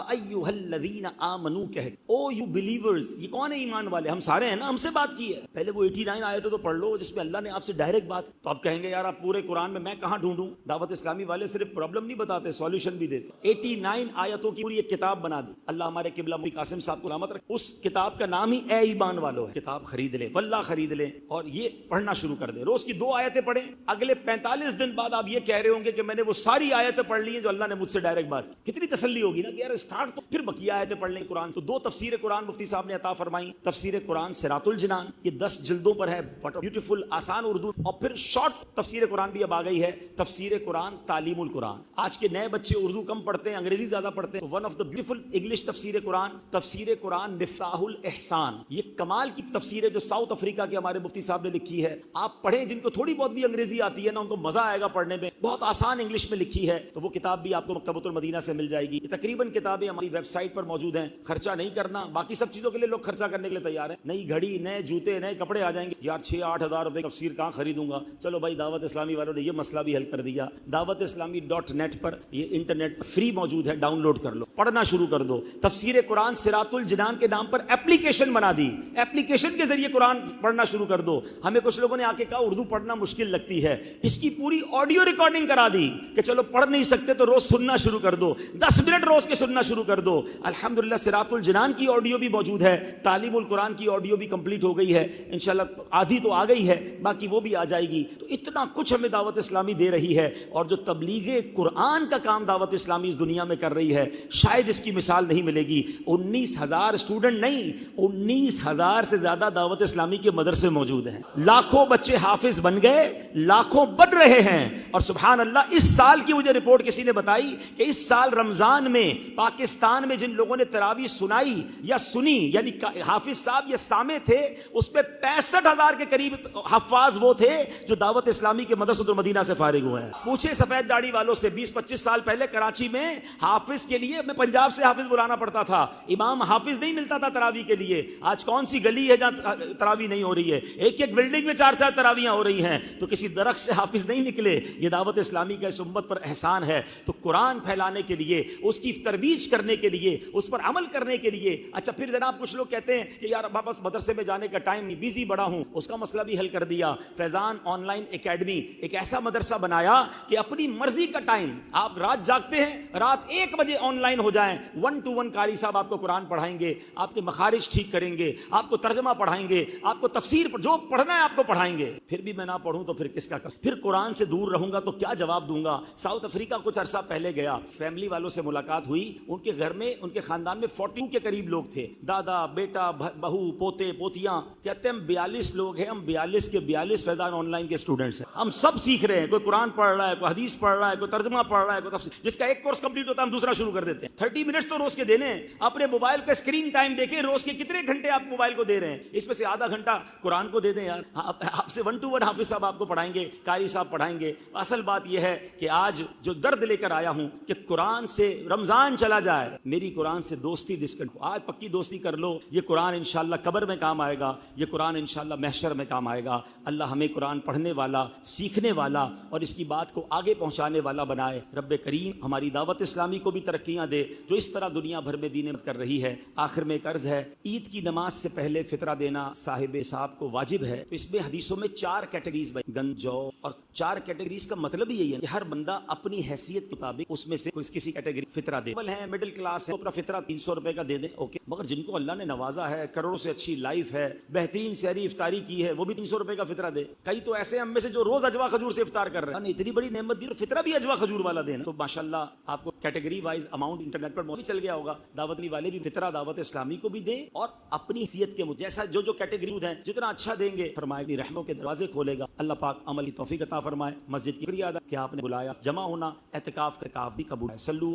ایھا الذین آمنو کہہ، او یو بلیورز، یہ کون ہے ایمان والے؟ ہم سارے ہیں نا، ہم سے بات کی ہے۔ پہلے وہ 89 آیتیں تو پڑھ لو جس میں اللہ نے آپ سے ڈائریکٹ بات۔ تو آپ کہیں گے یار آپ پورے قرآن میں کہاں ڈھونڈوں؟ دعوت اسلامی والے صرف پرابلم نہیں بتاتے، سولوشن بھی دیتے۔ 89 آیتوں کی پوری ایک کتاب بنا دی اللہ ہمارے قبلہ مفتی قاسم صاحب کو رحمت رکھے۔ اس کتاب کا نام ہی اے ایمان والو ہے۔ کتاب خرید لیں، واللہ خرید لیں اور یہ پڑھنا شروع کر دیں۔ روز کی 2 آیتیں پڑھیں، اگلے 45 دن بعد آپ یہ کہہ رہے ہوں گے کہ میں نے وہ ساری آیتیں پڑھ لی ہیں جو اللہ نے مجھ سے ڈائریکٹ بات کی۔ کتنی تسلی ہوگی نا کہ یار اسٹارٹ تو پھر بقیہ آیتیں پڑھ لیں قرآن سے۔ 2 تفسیر قرآن مفتی صاحب نے عطا فرمائی، تفسیر قرآن صراط الجنان، یہ 10 جلدوں پر ہے، بیوٹیفل آسان اردو، اور پھر شارٹ تفسیر قرآن بھی اب آ گئی ہے، تفسیر قرآن تعلیم القرآن۔ آج کے نئے بچے اردو کم پڑھتے ہیں، انگریزی زیادہ پڑھتے ہیں، one of the beautiful English تفسیر قرآن مفتاح الاحسان، یہ کمال کی تفسیر ہے جو ساؤتھ افریقہ کے ہمارے مفتی صاحب نے لکھی ہے۔ آپ پڑھیں، جن کو تھوڑی بہت بھی انگریزی آتی ہے نا ان کو مزہ آئے گا پڑھنے میں، بہت آسان انگلش میں لکھی ہے، تو وہ کتاب بھی آپ کو مکتبۃ المدینہ سے مل جائے گی۔ یہ تقریباً کتابیں ہماری ویب سائٹ پر موجود ہیں، خرچہ نہیں کرنا، باقی سب چیزوں کے لیے لوگ خرچہ کرنے کے لیے تیار ہیں، نئی گھڑی، نئے جوتے، نئے کپڑے آ جائیں گے، یار 6-8 ہزار روپے تفسیر کہاں خریدوں گا؟ چلو بھائی دعوت اسلامی والوں نے یہ مسئلہ بھی حل کر دیا، دعوت اسلامی .net پر یہ انٹرنیٹ فری موجود ہے، ڈاؤن لوڈ کر لو۔ پڑھنا شروع کر دو. تفسیر قرآن صراط الجنان کے نام پر اپلیکیشن بنا دی, اپلیکیشن کے ذریعے قرآن پڑھنا شروع کر دو. ہمیں کچھ لوگوں نے آ کے کہا اردو پڑھنا مشکل لگتی ہے, اس کی پوری آڈیو ریکارڈنگ کرا دی کہ چلو پڑھ نہیں سکتے تو روز سننا شروع کر دو, 10 منٹ روز کے سننا شروع کر دو. الحمدللہ صراط الجنان کی آڈیو بھی موجود ہے, تعلیم القرآن کی آڈیو بھی کمپلیٹ ہو گئی ہے, انشاءاللہ آدھی تو آ گئی ہے, باقی وہ بھی آ جائے گی. تو اتنا کچھ ہمیں دعوت اسلامی دے رہی ہے, اور جو تبلیغ قرآن کا کام دعوت اسلامی اس دنیا میں کر رہی ہے شاید اس کی مثال نہیں ملے گی. 19,000 اسٹوڈنٹ نہیں, 19,000 سے زیادہ دعوت اسلامی کے مدرسے موجود ہیں. لاکھوں بچے حافظ بن گئے, لاکھوں بن رہے ہیں. اور سبحان اللہ اس سال کی مجھے رپورٹ کسی نے بتائی کہ اس سال رمضان میں پاکستان میں جن لوگوں نے تراویح سنائی یا سنی, یعنی حافظ صاحب یہ سامع تھے, اس میں 65,000 کے قریب حفاظ وہ تھے جو دعوت اسلامی کے مدرسۃ المدینہ سے فارغ ہوئے ہیں. پوچھے سفید داڑھی والوں سے, 20-25 سال پہلے کراچی میں حافظ کے لیے میں پنجاب سے حافظ بلانا پڑتا تھا, امام حافظ نہیں ملتا تھا تراویح کے لیے. آج کون سی گلی ہے جہاں تراویح نہیں ہو رہی ہے؟ ایک ایک بلڈنگ میں 4-4 تراویحاں ہو رہی ہیں. تو کسی درخت سے حافظ نہیں نکلے, یہ دعوت اسلامی کا اس امت پر احسان ہے. تو قرآن پھیلانے کے لیے, اس کی ترویج کرنے کے لیے, اس پر عمل کرنے کے لیے. اچھا پھر جناب کچھ لوگ کہتے ہیں کہ یار واپس مدرسے میں جانے کا ٹائم نہیں, بیزی بڑا ہوں, اس کا مسئلہ بھی حل کر دیا. فیضان آن لائن اکیڈمی ایک ایسا مدرسہ بنایا کہ اپنی مرضی کا ٹائم, آپ رات جاگتے ہیں, رات 1 بجے آن لائن ہو جائیں, 1 to 1 قاری صاحب آپ کو قرآن پڑھائیں گے, آپ کے مخارج ٹھیک کریں گے, آپ کو ترجمہ پڑھائیں گے, آپ کو تفسیر جو پڑھنا ہے آپ کو پڑھائیں گے. پھر بھی میں نہ پڑھوں تو پھر کس کا پھر قرآن سے دور رہوں گا تو کیا جواب دوں گا؟ ساؤتھ افریقہ کچھ عرصہ پہلے گیا, فیملی والوں سے ملاقات ہوئی, ان کے گھر میں, ان کے خاندان میں 42 کے قریب لوگ تھے, دادا بیٹا بہو پوتے پوتیاں. کہتے ہیں ہم 42 لوگ ہیں, ہم 42 کے 42 فیضان آن لائن کے اسٹوڈنٹس ہیں, ہم سب سیکھ رہے ہیں. کوئی قرآن پڑھ رہا ہے, کوئی حدیث پڑھ رہا ہے, کوئی ترجمہ پڑھ رہا ہے, کوئی تفسیر. جس کا ایک کورس کمپلیٹ ہوتا ہے ہم دوسرا شروع کر دیتے ہیں. 30 منٹس تو روز کے دینے ہیں. اپنے موبائل کا اسکرین ٹائم دیکھیں, روز کے کتنے گھنٹے آپ موبائل کو دے رہے ہیں, اس میں سے آدھا گھنٹہ قرآن کو دے دیں یار. آپ سے 1 to 1 حافظ صاحب آپ کو پڑھائیں گے, قاری صاحب پڑھائیں گے. اصل بات یہ ہے کہ آج جو درد لے کر آیا ہوں کہ قرآن سے رمضان چلا جائے, میری قرآن سے دوستی ڈسکنٹ, آج پکی دوستی کر لو. یہ قرآن انشاءاللہ قبر میں کام آئے گا, یہ قرآن انشاءاللہ محشر میں کام آئے گا. اللہ ہمیں قرآن پڑھنے والا, سیکھنے والا اور اس کی بات کو آگے پہنچانے والا بنائے. رب کریم ہماری دعوت اسلامی کو بھی ترقیاں دے جو اس طرح دنیا بھر میں دین کر رہی ہے. آخر میں ایک عرض ہے, عید کی نماز سے پہلے فطرہ دینا صاحب صاحب کو واجب ہے. تو اس میں حدیثوں میں 4 کیٹیگریز بنی, گن جو, اور 4 کیٹیگریز کا مطلب یہی ہے کہ ہر بندہ اپنی حیثیت کے مطابق اس میں سے کسی کیٹیگری فطرہ دے. ہے مڈل کلاس ہے, اپنا فطرہ 300 روپے کا دے دیں, اوکے. مگر جن کو اللہ نے نوازا ہے, کروڑوں سے اچھی لائف ہے, بہترین سحری افطاری کی ہے, وہ بھی 300 روپے کا فطرہ دے. کئی تو ایسے ہم میں سے جو روز اجوا کھجور سے افطار کر رہے ہیں, اتنی بڑی نعمت دی اور فطرہ بھی اجوا کھجور والا دینا. تو ماشاءاللہ آپ کو کیٹیگری وائز اماؤنٹ انٹرنیٹ پر بھی چل گیا ہوگا. دعوت والے بھی فطرہ دعوت اسلامی کو بھی دیں, اور اپنی حیثیت کے جیسا جو کیٹیگری ہیں جتنا اچھا دیں گے فرمائے اپنی رحموں کے دروازے کھولے گا. اللہ پاک عمل کی توفیق عطا فرمائے. مسجد کی شکریہ ادا کہ آپ نے بلایا, جمع ہونا اعتکاف بھی قبول ہے. سلو